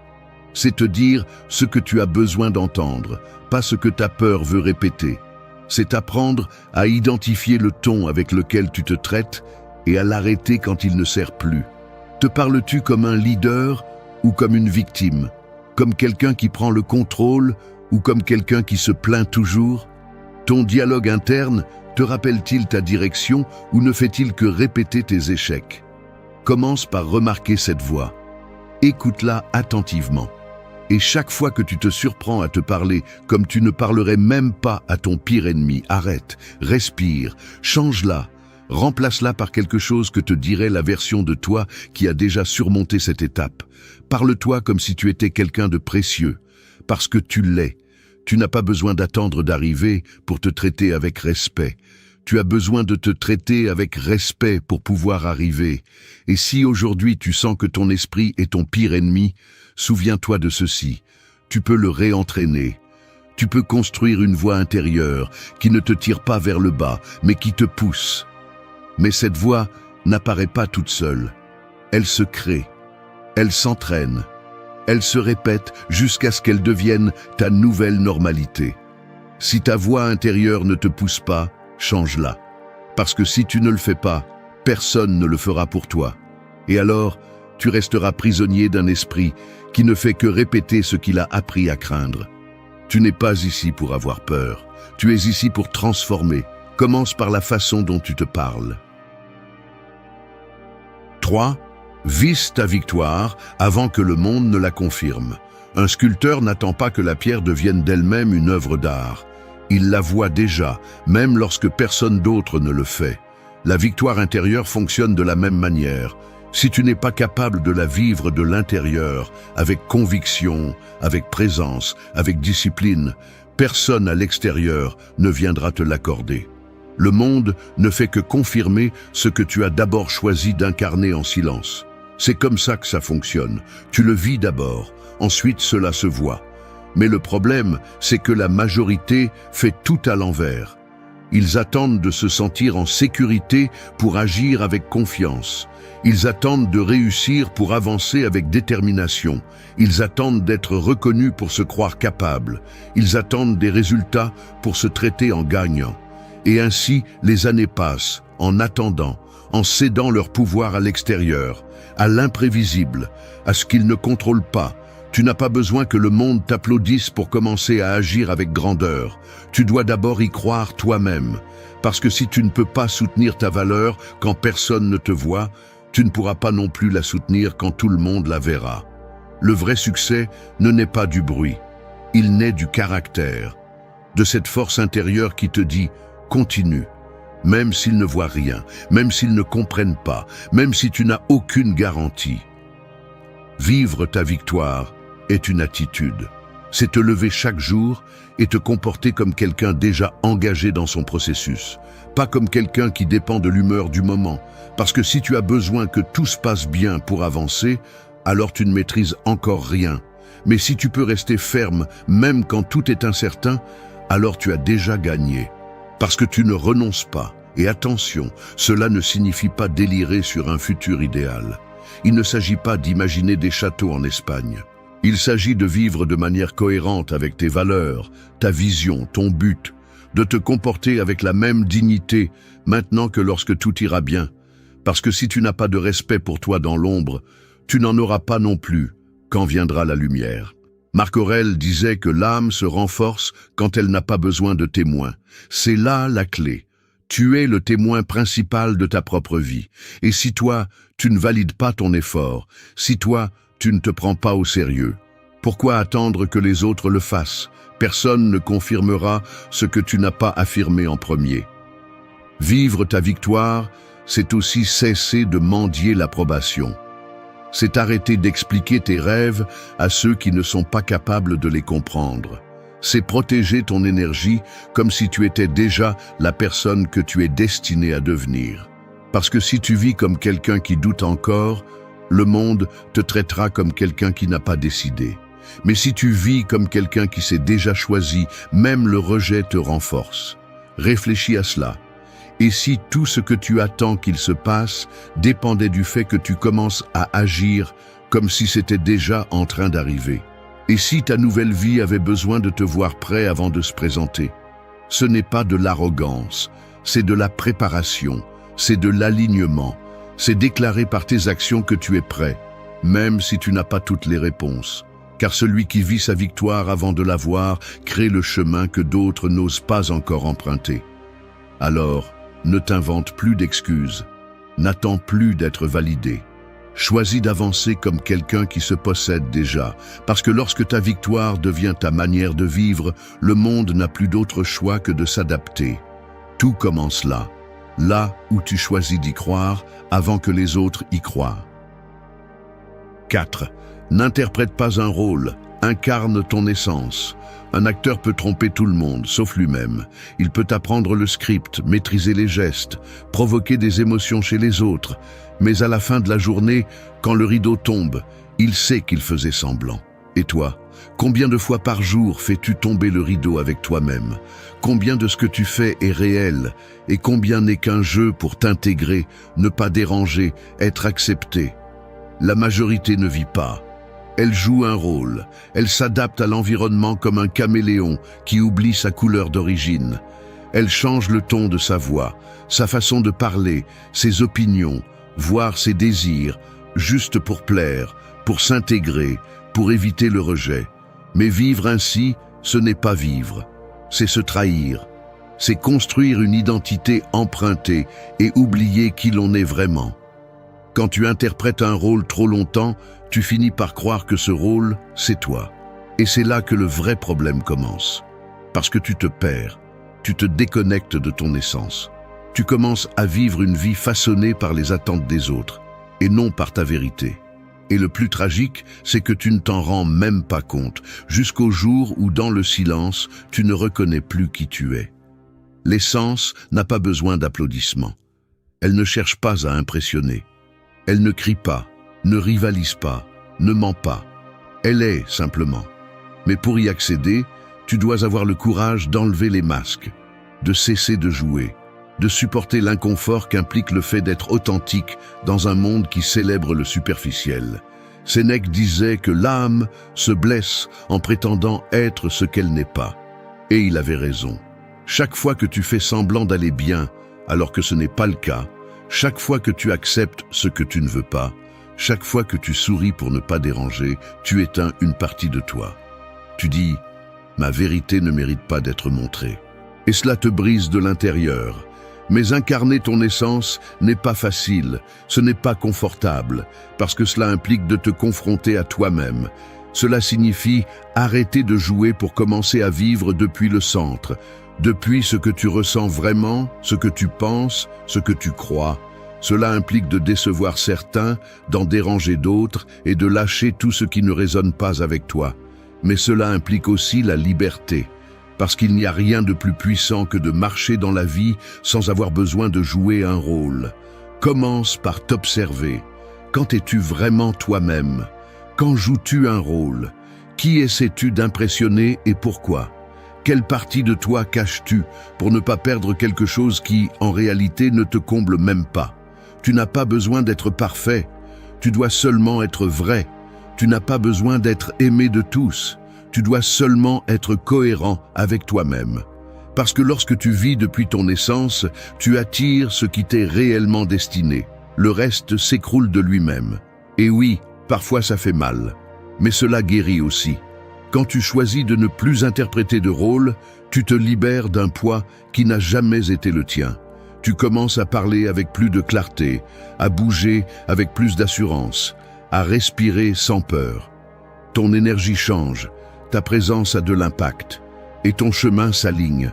C'est te dire ce que tu as besoin d'entendre, pas ce que ta peur veut répéter. C'est apprendre à identifier le ton avec lequel tu te traites et à l'arrêter quand il ne sert plus. Te parles-tu comme un leader ou comme une victime? Comme quelqu'un qui prend le contrôle ou comme quelqu'un qui se plaint toujours? Ton dialogue interne te rappelle-t-il ta direction ou ne fait-il que répéter tes échecs? Commence par remarquer cette voix. Écoute-la attentivement. Et chaque fois que tu te surprends à te parler comme tu ne parlerais même pas à ton pire ennemi, arrête, respire, change-la, remplace-la par quelque chose que te dirait la version de toi qui a déjà surmonté cette étape. Parle-toi comme si tu étais quelqu'un de précieux, parce que tu l'es. Tu n'as pas besoin d'attendre d'arriver pour te traiter avec respect. Tu as besoin de te traiter avec respect pour pouvoir arriver. Et si aujourd'hui tu sens que ton esprit est ton pire ennemi, souviens-toi de ceci. Tu peux le réentraîner. Tu peux construire une voix intérieure qui ne te tire pas vers le bas, mais qui te pousse. Mais cette voix n'apparaît pas toute seule. Elle se crée. Elle s'entraîne. Elle se répète jusqu'à ce qu'elle devienne ta nouvelle normalité. Si ta voix intérieure ne te pousse pas, change-la. Parce que si tu ne le fais pas, personne ne le fera pour toi. Et alors, tu resteras prisonnier d'un esprit qui ne fait que répéter ce qu'il a appris à craindre. Tu n'es pas ici pour avoir peur. Tu es ici pour transformer. Commence par la façon dont tu te parles. 3. Vise ta victoire avant que le monde ne la confirme. Un sculpteur n'attend pas que la pierre devienne d'elle-même une œuvre d'art. Il la voit déjà, même lorsque personne d'autre ne le fait. La victoire intérieure fonctionne de la même manière. Si tu n'es pas capable de la vivre de l'intérieur, avec conviction, avec présence, avec discipline, personne à l'extérieur ne viendra te l'accorder. Le monde ne fait que confirmer ce que tu as d'abord choisi d'incarner en silence. C'est comme ça que ça fonctionne. Tu le vis d'abord, ensuite cela se voit. Mais le problème, c'est que la majorité fait tout à l'envers. Ils attendent de se sentir en sécurité pour agir avec confiance. Ils attendent de réussir pour avancer avec détermination. Ils attendent d'être reconnus pour se croire capables. Ils attendent des résultats pour se traiter en gagnant. Et ainsi, les années passent, en attendant, en cédant leur pouvoir à l'extérieur, à l'imprévisible, à ce qu'ils ne contrôlent pas. Tu n'as pas besoin que le monde t'applaudisse pour commencer à agir avec grandeur. Tu dois d'abord y croire toi-même. Parce que si tu ne peux pas soutenir ta valeur quand personne ne te voit, tu ne pourras pas non plus la soutenir quand tout le monde la verra. Le vrai succès ne naît pas du bruit. Il naît du caractère, de cette force intérieure qui te dit « continue ». Même s'ils ne voient rien, même s'ils ne comprennent pas, même si tu n'as aucune garantie. Vivre ta victoire est une attitude. C'est te lever chaque jour et te comporter comme quelqu'un déjà engagé dans son processus, pas comme quelqu'un qui dépend de l'humeur du moment. Parce que si tu as besoin que tout se passe bien pour avancer, alors tu ne maîtrises encore rien. Mais si tu peux rester ferme, même quand tout est incertain, alors tu as déjà gagné. Parce que tu ne renonces pas. Et attention, cela ne signifie pas délirer sur un futur idéal. Il ne s'agit pas d'imaginer des châteaux en Espagne. Il s'agit de vivre de manière cohérente avec tes valeurs, ta vision, ton but, de te comporter avec la même dignité maintenant que lorsque tout ira bien. Parce que si tu n'as pas de respect pour toi dans l'ombre, tu n'en auras pas non plus quand viendra la lumière. Marc Aurèle disait que l'âme se renforce quand elle n'a pas besoin de témoins. C'est là la clé. Tu es le témoin principal de ta propre vie. Et si toi, tu ne valides pas ton effort, si toi, tu ne te prends pas au sérieux, pourquoi attendre que les autres le fassent? Personne ne confirmera ce que tu n'as pas affirmé en premier. Vivre ta victoire, c'est aussi cesser de mendier l'approbation. C'est arrêter d'expliquer tes rêves à ceux qui ne sont pas capables de les comprendre. C'est protéger ton énergie comme si tu étais déjà la personne que tu es destiné à devenir. Parce que si tu vis comme quelqu'un qui doute encore, le monde te traitera comme quelqu'un qui n'a pas décidé. Mais si tu vis comme quelqu'un qui s'est déjà choisi, même le rejet te renforce. Réfléchis à cela. Et si tout ce que tu attends qu'il se passe dépendait du fait que tu commences à agir comme si c'était déjà en train d'arriver? Et si ta nouvelle vie avait besoin de te voir prêt avant de se présenter? Ce n'est pas de l'arrogance, c'est de la préparation, c'est de l'alignement, c'est déclarer par tes actions que tu es prêt, même si tu n'as pas toutes les réponses. Car celui qui vit sa victoire avant de la voir crée le chemin que d'autres n'osent pas encore emprunter. Alors, ne t'invente plus d'excuses, n'attends plus d'être validé. Choisis d'avancer comme quelqu'un qui se possède déjà, parce que lorsque ta victoire devient ta manière de vivre, le monde n'a plus d'autre choix que de s'adapter. Tout commence là où tu choisis d'y croire avant que les autres y croient. 4. N'interprète pas un rôle, incarne ton essence. Un acteur peut tromper tout le monde, sauf lui-même. Il peut apprendre le script, maîtriser les gestes, provoquer des émotions chez les autres. Mais à la fin de la journée, quand le rideau tombe, il sait qu'il faisait semblant. Et toi, combien de fois par jour fais-tu tomber le rideau avec toi-même? Combien de ce que tu fais est réel? Et combien n'est qu'un jeu pour t'intégrer, ne pas déranger, être accepté? La majorité ne vit pas. Elle joue un rôle. Elle s'adapte à l'environnement comme un caméléon qui oublie sa couleur d'origine. Elle change le ton de sa voix, sa façon de parler, ses opinions, voire ses désirs, juste pour plaire, pour s'intégrer, pour éviter le rejet. Mais vivre ainsi, ce n'est pas vivre. C'est se trahir. C'est construire une identité empruntée et oublier qui l'on est vraiment. Quand tu interprètes un rôle trop longtemps, tu finis par croire que ce rôle, c'est toi. Et c'est là que le vrai problème commence. Parce que tu te perds, tu te déconnectes de ton essence. Tu commences à vivre une vie façonnée par les attentes des autres, et non par ta vérité. Et le plus tragique, c'est que tu ne t'en rends même pas compte, jusqu'au jour où, dans le silence, tu ne reconnais plus qui tu es. L'essence n'a pas besoin d'applaudissements. Elle ne cherche pas à impressionner. Elle ne crie pas, ne rivalise pas, ne ment pas. Elle est, simplement. Mais pour y accéder, tu dois avoir le courage d'enlever les masques, de cesser de jouer, de supporter l'inconfort qu'implique le fait d'être authentique dans un monde qui célèbre le superficiel. Sénèque disait que l'âme se blesse en prétendant être ce qu'elle n'est pas. Et il avait raison. Chaque fois que tu fais semblant d'aller bien, alors que ce n'est pas le cas, chaque fois que tu acceptes ce que tu ne veux pas, chaque fois que tu souris pour ne pas déranger, tu éteins une partie de toi. Tu dis « Ma vérité ne mérite pas d'être montrée ». Et cela te brise de l'intérieur. Mais incarner ton essence n'est pas facile, ce n'est pas confortable, parce que cela implique de te confronter à toi-même. Cela signifie arrêter de jouer pour commencer à vivre depuis le centre, depuis ce que tu ressens vraiment, ce que tu penses, ce que tu crois. Cela implique de décevoir certains, d'en déranger d'autres et de lâcher tout ce qui ne résonne pas avec toi. Mais cela implique aussi la liberté, parce qu'il n'y a rien de plus puissant que de marcher dans la vie sans avoir besoin de jouer un rôle. Commence par t'observer. Quand es-tu vraiment toi-même? Quand joues-tu un rôle? Qui essaies-tu d'impressionner et pourquoi? Quelle partie de toi caches-tu pour ne pas perdre quelque chose qui, en réalité, ne te comble même pas? Tu n'as pas besoin d'être parfait, tu dois seulement être vrai. Tu n'as pas besoin d'être aimé de tous, tu dois seulement être cohérent avec toi-même. Parce que lorsque tu vis depuis ton essence, tu attires ce qui t'est réellement destiné. Le reste s'écroule de lui-même. Et oui, parfois ça fait mal, mais cela guérit aussi. Quand tu choisis de ne plus interpréter de rôle, tu te libères d'un poids qui n'a jamais été le tien. Tu commences à parler avec plus de clarté, à bouger avec plus d'assurance, à respirer sans peur. Ton énergie change, ta présence a de l'impact, et ton chemin s'aligne.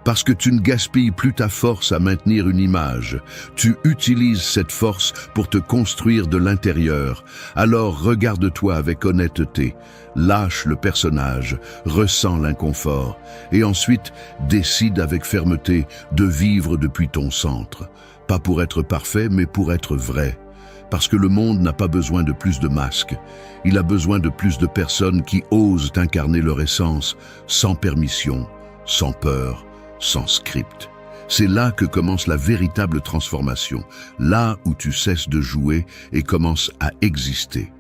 Parce que tu ne gaspilles plus ta force à maintenir une image, tu utilises cette force pour te construire de l'intérieur. Alors regarde-toi avec honnêteté, lâche le personnage, ressens l'inconfort, et ensuite décide avec fermeté de vivre depuis ton centre. Pas pour être parfait, mais pour être vrai. Parce que le monde n'a pas besoin de plus de masques, il a besoin de plus de personnes qui osent incarner leur essence, sans permission, sans peur, sans script. C'est là que commence la véritable transformation, là où tu cesses de jouer et commences à exister.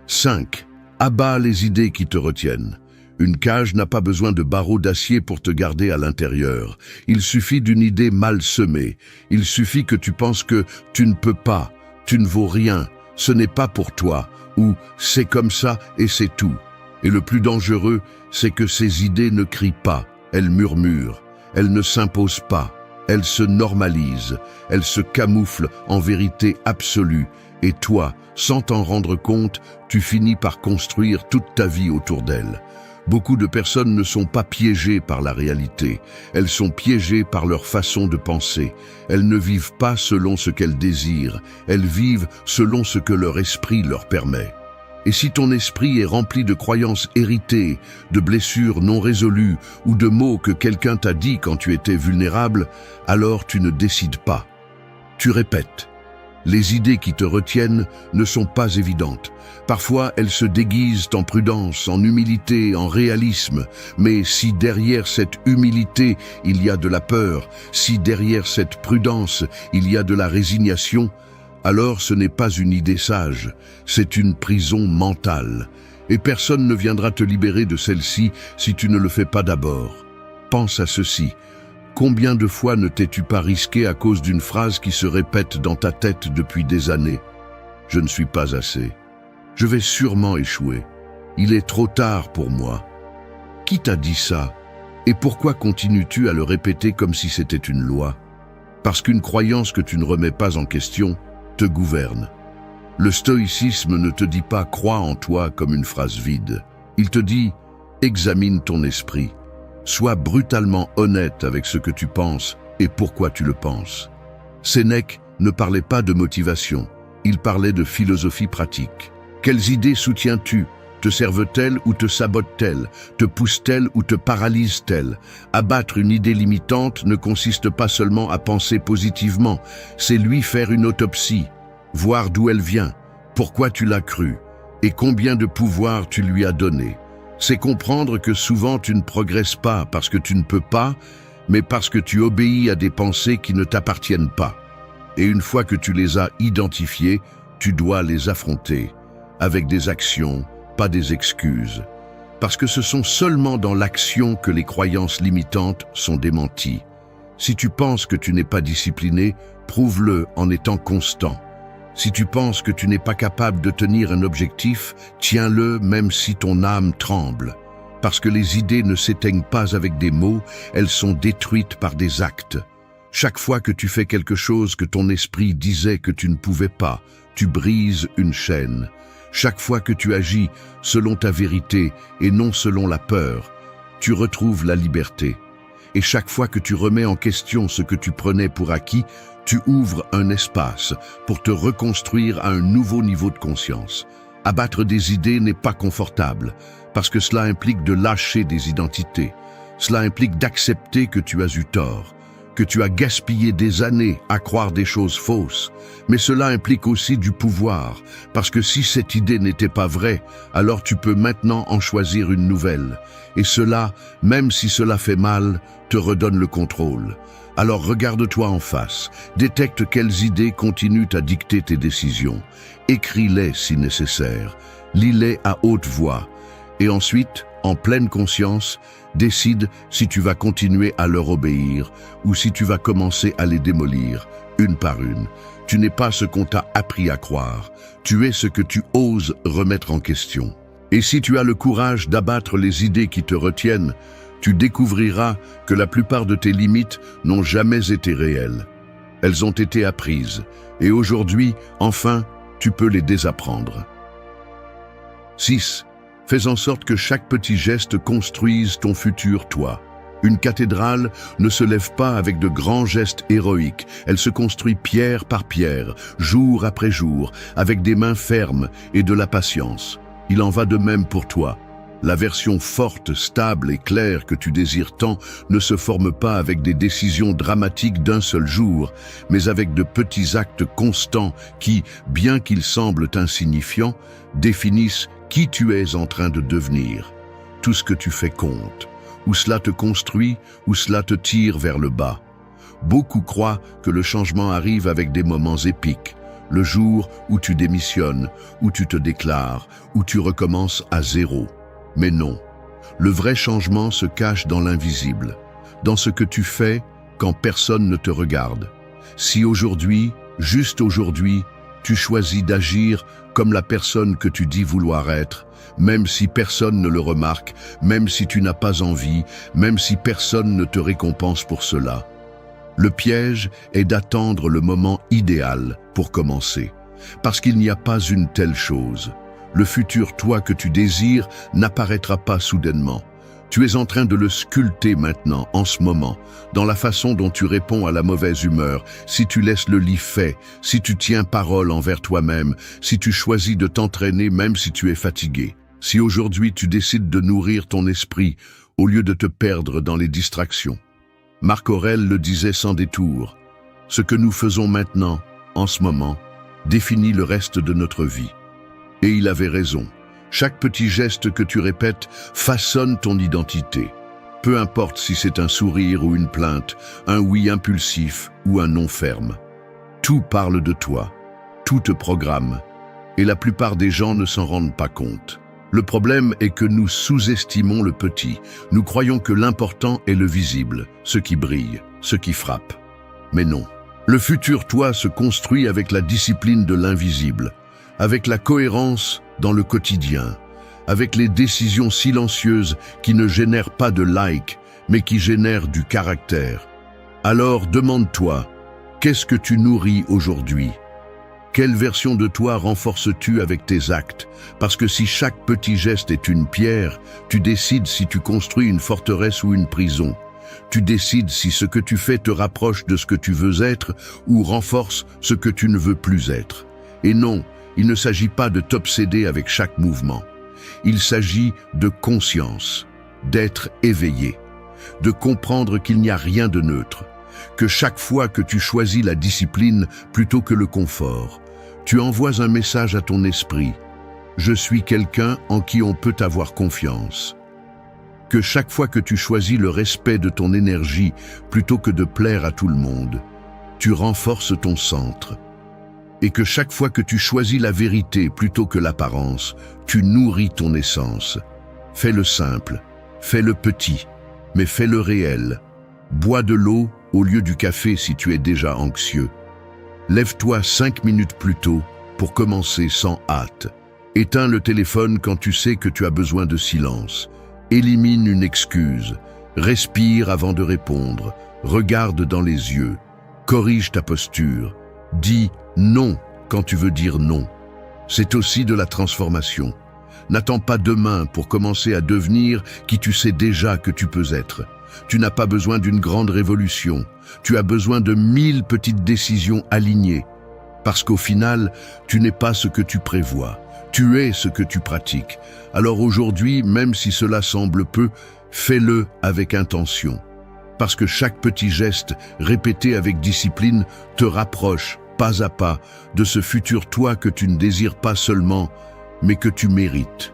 5. Abat les idées qui te retiennent. Une cage n'a pas besoin de barreaux d'acier pour te garder à l'intérieur. Il suffit d'une idée mal semée. Il suffit que tu penses que tu ne peux pas, tu ne vaux rien, ce n'est pas pour toi, ou c'est comme ça et c'est tout. Et le plus dangereux, c'est que ces idées ne crient pas. Elles murmurent, elles ne s'imposent pas, elles se normalisent, elles se camouflent en vérité absolue. Et toi, sans t'en rendre compte, tu finis par construire toute ta vie autour d'elles. Beaucoup de personnes ne sont pas piégées par la réalité, elles sont piégées par leur façon de penser. Elles ne vivent pas selon ce qu'elles désirent, elles vivent selon ce que leur esprit leur permet. Et si ton esprit est rempli de croyances héritées, de blessures non résolues ou de mots que quelqu'un t'a dit quand tu étais vulnérable, alors tu ne décides pas. Tu répètes. Les idées qui te retiennent ne sont pas évidentes. Parfois, elles se déguisent en prudence, en humilité, en réalisme. Mais si derrière cette humilité, il y a de la peur, si derrière cette prudence, il y a de la résignation, alors ce n'est pas une idée sage, c'est une prison mentale. Et personne ne viendra te libérer de celle-ci si tu ne le fais pas d'abord. Pense à ceci. Combien de fois ne t'es-tu pas risqué à cause d'une phrase qui se répète dans ta tête depuis des années? Je ne suis pas assez. Je vais sûrement échouer. Il est trop tard pour moi. Qui t'a dit ça? Et pourquoi continues-tu à le répéter comme si c'était une loi? Parce qu'une croyance que tu ne remets pas en question te gouverne. Le stoïcisme ne te dit pas « crois en toi » comme une phrase vide. Il te dit « examine ton esprit ». Sois brutalement honnête avec ce que tu penses et pourquoi tu le penses. Sénèque ne parlait pas de motivation, il parlait de philosophie pratique. Quelles idées soutiens-tu? Te servent-elles ou te sabotent-elles? Te poussent-elles ou te paralysent-elles? Abattre une idée limitante ne consiste pas seulement à penser positivement, c'est lui faire une autopsie, voir d'où elle vient, pourquoi tu l'as crue et combien de pouvoir tu lui as donné. C'est comprendre que souvent tu ne progresses pas parce que tu ne peux pas, mais parce que tu obéis à des pensées qui ne t'appartiennent pas. Et une fois que tu les as identifiées, tu dois les affronter, avec des actions, pas des excuses. Parce que ce sont seulement dans l'action que les croyances limitantes sont démenties. Si tu penses que tu n'es pas discipliné, prouve-le en étant constant. Si tu penses que tu n'es pas capable de tenir un objectif, tiens-le même si ton âme tremble. Parce que les idées ne s'éteignent pas avec des mots, elles sont détruites par des actes. Chaque fois que tu fais quelque chose que ton esprit disait que tu ne pouvais pas, tu brises une chaîne. Chaque fois que tu agis selon ta vérité et non selon la peur, tu retrouves la liberté. Et chaque fois que tu remets en question ce que tu prenais pour acquis, tu ouvres un espace pour te reconstruire à un nouveau niveau de conscience. Abattre des idées n'est pas confortable, parce que cela implique de lâcher des identités. Cela implique d'accepter que tu as eu tort, que tu as gaspillé des années à croire des choses fausses. Mais cela implique aussi du pouvoir, parce que si cette idée n'était pas vraie, alors tu peux maintenant en choisir une nouvelle. Et cela, même si cela fait mal, te redonne le contrôle. Alors regarde-toi en face, détecte quelles idées continuent à dicter tes décisions. Écris-les si nécessaire, lis-les à haute voix. Et ensuite, en pleine conscience, décide si tu vas continuer à leur obéir ou si tu vas commencer à les démolir, une par une. Tu n'es pas ce qu'on t'a appris à croire, tu es ce que tu oses remettre en question. Et si tu as le courage d'abattre les idées qui te retiennent, tu découvriras que la plupart de tes limites n'ont jamais été réelles. Elles ont été apprises, et aujourd'hui, enfin, tu peux les désapprendre. 6. Fais en sorte que chaque petit geste construise ton futur toi. Une cathédrale ne se lève pas avec de grands gestes héroïques, elle se construit pierre par pierre, jour après jour, avec des mains fermes et de la patience. Il en va de même pour toi. La version forte, stable et claire que tu désires tant ne se forme pas avec des décisions dramatiques d'un seul jour, mais avec de petits actes constants qui, bien qu'ils semblent insignifiants, définissent qui tu es en train de devenir. Tout ce que tu fais compte. Ou cela te construit, ou cela te tire vers le bas. Beaucoup croient que le changement arrive avec des moments épiques. Le jour où tu démissionnes, où tu te déclares, où tu recommences à zéro. Mais non, le vrai changement se cache dans l'invisible, dans ce que tu fais quand personne ne te regarde. Si aujourd'hui, juste aujourd'hui, tu choisis d'agir comme la personne que tu dis vouloir être, même si personne ne le remarque, même si tu n'as pas envie, même si personne ne te récompense pour cela. Le piège est d'attendre le moment idéal pour commencer, parce qu'il n'y a pas une telle chose. Le futur toi que tu désires n'apparaîtra pas soudainement. Tu es en train de le sculpter maintenant, en ce moment, dans la façon dont tu réponds à la mauvaise humeur, si tu laisses le lit fait, si tu tiens parole envers toi-même, si tu choisis de t'entraîner même si tu es fatigué. Si aujourd'hui tu décides de nourrir ton esprit au lieu de te perdre dans les distractions. Marc Aurèle le disait sans détour, « Ce que nous faisons maintenant, en ce moment, définit le reste de notre vie. » Et il avait raison. Chaque petit geste que tu répètes façonne ton identité. Peu importe si c'est un sourire ou une plainte, un oui impulsif ou un non ferme. Tout parle de toi, tout te programme, et la plupart des gens ne s'en rendent pas compte. Le problème est que nous sous-estimons le petit. Nous croyons que l'important est le visible, ce qui brille, ce qui frappe. Mais non. Le futur toi se construit avec la discipline de l'invisible, avec la cohérence dans le quotidien, avec les décisions silencieuses qui ne génèrent pas de likes, mais qui génèrent du caractère. Alors demande-toi, qu'est-ce que tu nourris aujourd'hui ? Quelle version de toi renforces-tu avec tes actes? Parce que si chaque petit geste est une pierre, tu décides si tu construis une forteresse ou une prison. Tu décides si ce que tu fais te rapproche de ce que tu veux être ou renforce ce que tu ne veux plus être. Et non, il ne s'agit pas de t'obséder avec chaque mouvement. Il s'agit de conscience, d'être éveillé, de comprendre qu'il n'y a rien de neutre, que chaque fois que tu choisis la discipline plutôt que le confort, tu envoies un message à ton esprit. Je suis quelqu'un en qui on peut avoir confiance. Que chaque fois que tu choisis le respect de ton énergie plutôt que de plaire à tout le monde, tu renforces ton centre. Et que chaque fois que tu choisis la vérité plutôt que l'apparence, tu nourris ton essence. Fais-le simple, fais-le petit, mais fais-le réel. Bois de l'eau au lieu du café si tu es déjà anxieux. Lève-toi 5 minutes plus tôt pour commencer sans hâte. Éteins le téléphone quand tu sais que tu as besoin de silence. Élimine une excuse. Respire avant de répondre. Regarde dans les yeux. Corrige ta posture. Dis non quand tu veux dire non. C'est aussi de la transformation. N'attends pas demain pour commencer à devenir qui tu sais déjà que tu peux être. Tu n'as pas besoin d'une grande révolution. Tu as besoin de 1000 petites décisions alignées. Parce qu'au final, tu n'es pas ce que tu prévois. Tu es ce que tu pratiques. Alors aujourd'hui, même si cela semble peu, fais-le avec intention. Parce que chaque petit geste, répété avec discipline, te rapproche, pas à pas, de ce futur toi que tu ne désires pas seulement, mais que tu mérites.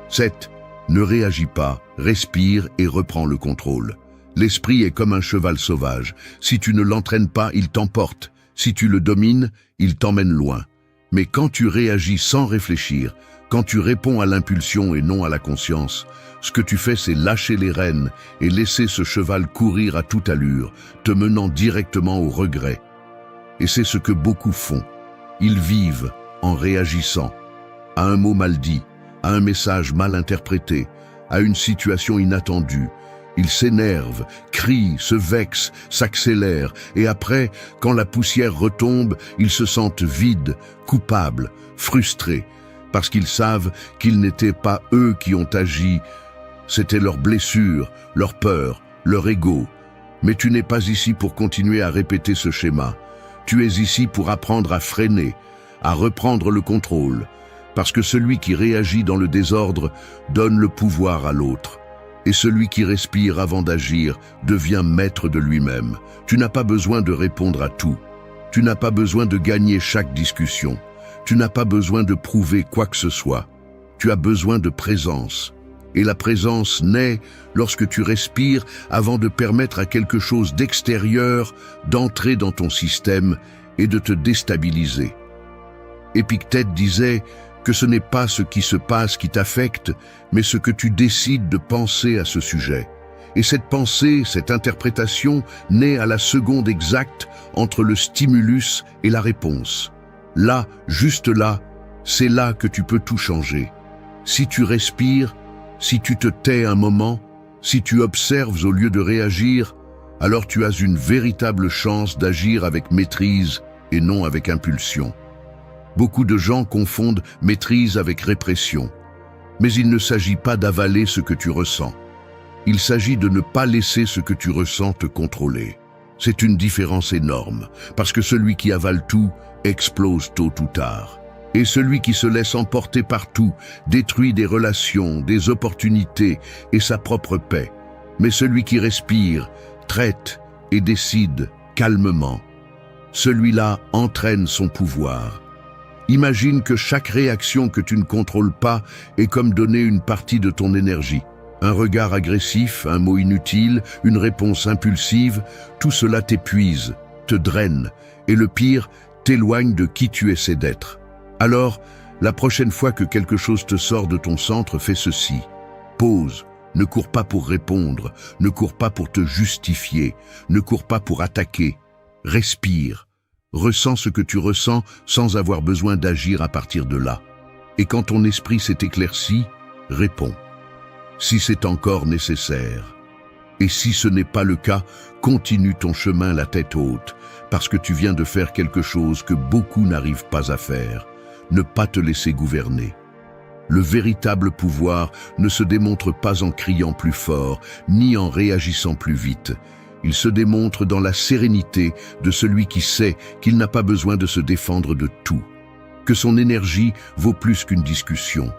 7. Ne réagis pas, respire et reprends le contrôle. L'esprit est comme un cheval sauvage. Si tu ne l'entraînes pas, il t'emporte. Si tu le domines, il t'emmène loin. Mais quand tu réagis sans réfléchir, quand tu réponds à l'impulsion et non à la conscience, ce que tu fais, c'est lâcher les rênes et laisser ce cheval courir à toute allure, te menant directement au regret. Et c'est ce que beaucoup font. Ils vivent en réagissant à un mot mal dit, à un message mal interprété, à une situation inattendue. Ils s'énervent, crient, se vexent, s'accélèrent, et après, quand la poussière retombe, ils se sentent vides, coupables, frustrés, parce qu'ils savent qu'ils n'étaient pas eux qui ont agi, C'était leur blessure, leur peur, leur ego. Mais tu n'es pas ici pour continuer à répéter ce schéma. Tu es ici pour apprendre à freiner, à reprendre le contrôle, parce que celui qui réagit dans le désordre donne le pouvoir à l'autre. Et celui qui respire avant d'agir devient maître de lui-même. Tu n'as pas besoin de répondre à tout. Tu n'as pas besoin de gagner chaque discussion. Tu n'as pas besoin de prouver quoi que ce soit. Tu as besoin de présence. Et la présence naît lorsque tu respires avant de permettre à quelque chose d'extérieur d'entrer dans ton système et de te déstabiliser. Épictète disait que ce n'est pas ce qui se passe qui t'affecte, mais ce que tu décides de penser à ce sujet. Et cette pensée, cette interprétation, naît à la seconde exacte entre le stimulus et la réponse. Là, juste là, c'est là que tu peux tout changer. Si tu respires, si tu te tais un moment, si tu observes au lieu de réagir, alors tu as une véritable chance d'agir avec maîtrise et non avec impulsion. Beaucoup de gens confondent maîtrise avec répression. Mais il ne s'agit pas d'avaler ce que tu ressens. Il s'agit de ne pas laisser ce que tu ressens te contrôler. C'est une différence énorme, parce que celui qui avale tout explose tôt ou tard. Et celui qui se laisse emporter par tout détruit des relations, des opportunités et sa propre paix. Mais celui qui respire, traite et décide calmement, celui-là entraîne son pouvoir. Imagine que chaque réaction que tu ne contrôles pas est comme donner une partie de ton énergie. Un regard agressif, un mot inutile, une réponse impulsive, tout cela t'épuise, te draine, et le pire, t'éloigne de qui tu essaies d'être. Alors, la prochaine fois que quelque chose te sort de ton centre, fais ceci. Pause, ne cours pas pour répondre, ne cours pas pour te justifier, ne cours pas pour attaquer. Respire, ressens ce que tu ressens sans avoir besoin d'agir à partir de là. Et quand ton esprit s'est éclairci, réponds. Si c'est encore nécessaire. Et si ce n'est pas le cas, continue ton chemin la tête haute, parce que tu viens de faire quelque chose que beaucoup n'arrivent pas à faire. Ne pas te laisser gouverner. Le véritable pouvoir ne se démontre pas en criant plus fort, ni en réagissant plus vite. Il se démontre dans la sérénité de celui qui sait qu'il n'a pas besoin de se défendre de tout, que son énergie vaut plus qu'une discussion,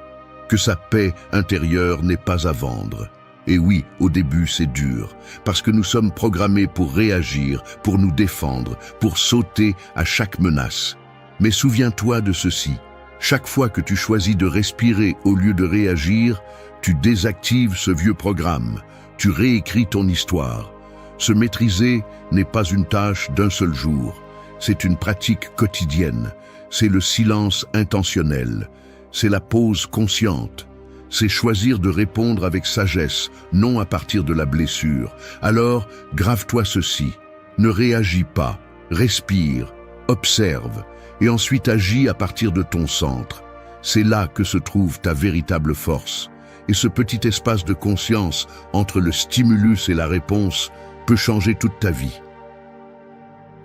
que sa paix intérieure n'est pas à vendre. Et oui, au début c'est dur, parce que nous sommes programmés pour réagir, pour nous défendre, pour sauter à chaque menace. Mais souviens-toi de ceci, chaque fois que tu choisis de respirer au lieu de réagir, tu désactives ce vieux programme, tu réécris ton histoire. Se maîtriser n'est pas une tâche d'un seul jour, c'est une pratique quotidienne, c'est le silence intentionnel, c'est la pause consciente, c'est choisir de répondre avec sagesse, non à partir de la blessure. Alors, grave-toi ceci, ne réagis pas, respire, observe, et ensuite agis à partir de ton centre. C'est là que se trouve ta véritable force. Et ce petit espace de conscience entre le stimulus et la réponse peut changer toute ta vie.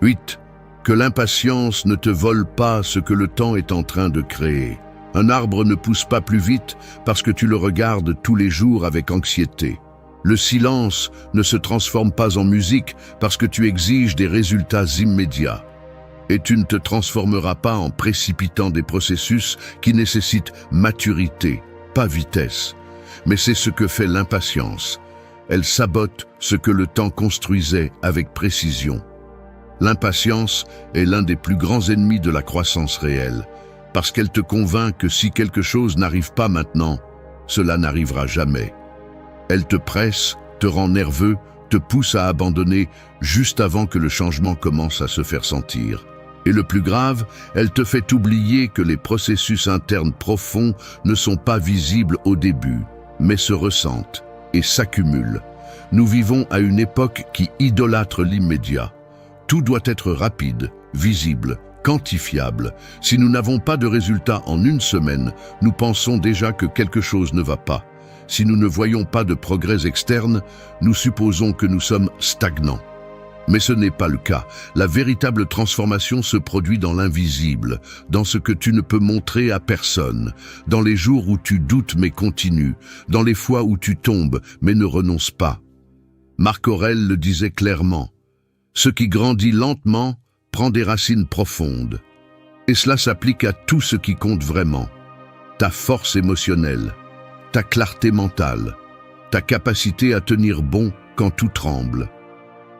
8. Que l'impatience ne te vole pas ce que le temps est en train de créer. Un arbre ne pousse pas plus vite parce que tu le regardes tous les jours avec anxiété. Le silence ne se transforme pas en musique parce que tu exiges des résultats immédiats. Et tu ne te transformeras pas en précipitant des processus qui nécessitent maturité, pas vitesse. Mais c'est ce que fait l'impatience. Elle sabote ce que le temps construisait avec précision. L'impatience est l'un des plus grands ennemis de la croissance réelle, parce qu'elle te convainc que si quelque chose n'arrive pas maintenant, cela n'arrivera jamais. Elle te presse, te rend nerveux, te pousse à abandonner juste avant que le changement commence à se faire sentir. Et le plus grave, elle te fait oublier que les processus internes profonds ne sont pas visibles au début, mais se ressentent et s'accumulent. Nous vivons à une époque qui idolâtre l'immédiat. Tout doit être rapide, visible, quantifiable. Si nous n'avons pas de résultats en une semaine, nous pensons déjà que quelque chose ne va pas. Si nous ne voyons pas de progrès externe, nous supposons que nous sommes stagnants. Mais ce n'est pas le cas. La véritable transformation se produit dans l'invisible, dans ce que tu ne peux montrer à personne, dans les jours où tu doutes mais continues, dans les fois où tu tombes mais ne renonces pas. Marc Aurèle le disait clairement, « Ce qui grandit lentement prend des racines profondes. » Et cela s'applique à tout ce qui compte vraiment. Ta force émotionnelle, ta clarté mentale, ta capacité à tenir bon quand tout tremble.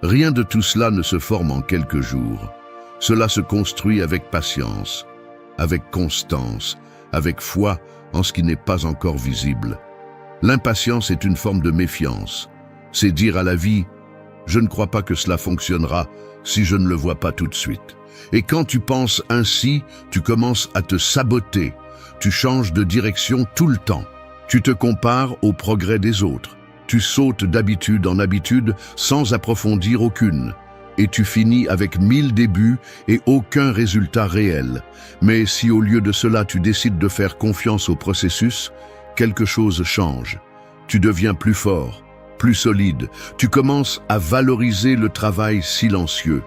Rien de tout cela ne se forme en quelques jours. Cela se construit avec patience, avec constance, avec foi en ce qui n'est pas encore visible. L'impatience est une forme de méfiance. C'est dire à la vie, « Je ne crois pas que cela fonctionnera si je ne le vois pas tout de suite. » Et quand tu penses ainsi, tu commences à te saboter. Tu changes de direction tout le temps. Tu te compares au progrès des autres. Tu sautes d'habitude en habitude sans approfondir aucune. Et tu finis avec 1000 débuts et aucun résultat réel. Mais si au lieu de cela tu décides de faire confiance au processus, quelque chose change. Tu deviens plus fort, plus solide. Tu commences à valoriser le travail silencieux.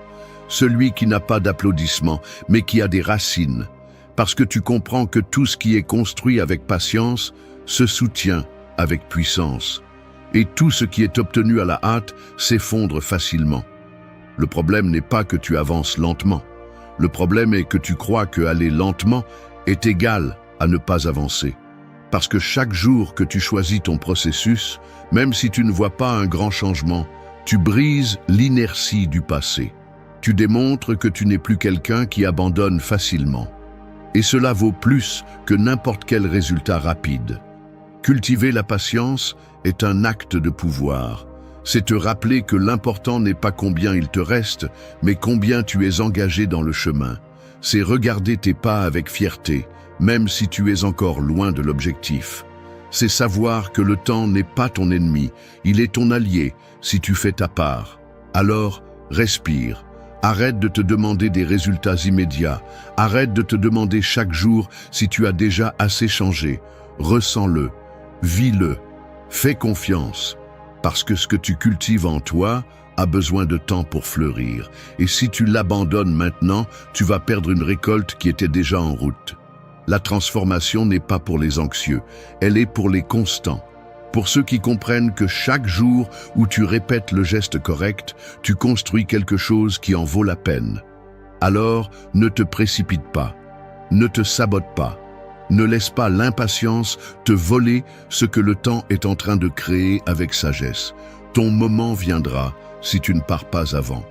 Celui qui n'a pas d'applaudissements, mais qui a des racines. Parce que tu comprends que tout ce qui est construit avec patience se soutient avec puissance. Et tout ce qui est obtenu à la hâte s'effondre facilement. Le problème n'est pas que tu avances lentement. Le problème est que tu crois que aller lentement est égal à ne pas avancer. Parce que chaque jour que tu choisis ton processus, même si tu ne vois pas un grand changement, tu brises l'inertie du passé. Tu démontres que tu n'es plus quelqu'un qui abandonne facilement. Et cela vaut plus que n'importe quel résultat rapide. Cultiver la patience est un acte de pouvoir. C'est te rappeler que l'important n'est pas combien il te reste, mais combien tu es engagé dans le chemin. C'est regarder tes pas avec fierté, même si tu es encore loin de l'objectif. C'est savoir que le temps n'est pas ton ennemi, il est ton allié si tu fais ta part. Alors, respire. Arrête de te demander des résultats immédiats. Arrête de te demander chaque jour si tu as déjà assez changé. Ressens-le, vis-le, fais confiance. Parce que ce que tu cultives en toi a besoin de temps pour fleurir. Et si tu l'abandonnes maintenant, tu vas perdre une récolte qui était déjà en route. La transformation n'est pas pour les anxieux, elle est pour les constants. Pour ceux qui comprennent que chaque jour où tu répètes le geste correct, tu construis quelque chose qui en vaut la peine. Alors, ne te précipite pas, ne te sabote pas, ne laisse pas l'impatience te voler ce que le temps est en train de créer avec sagesse. Ton moment viendra si tu ne pars pas avant.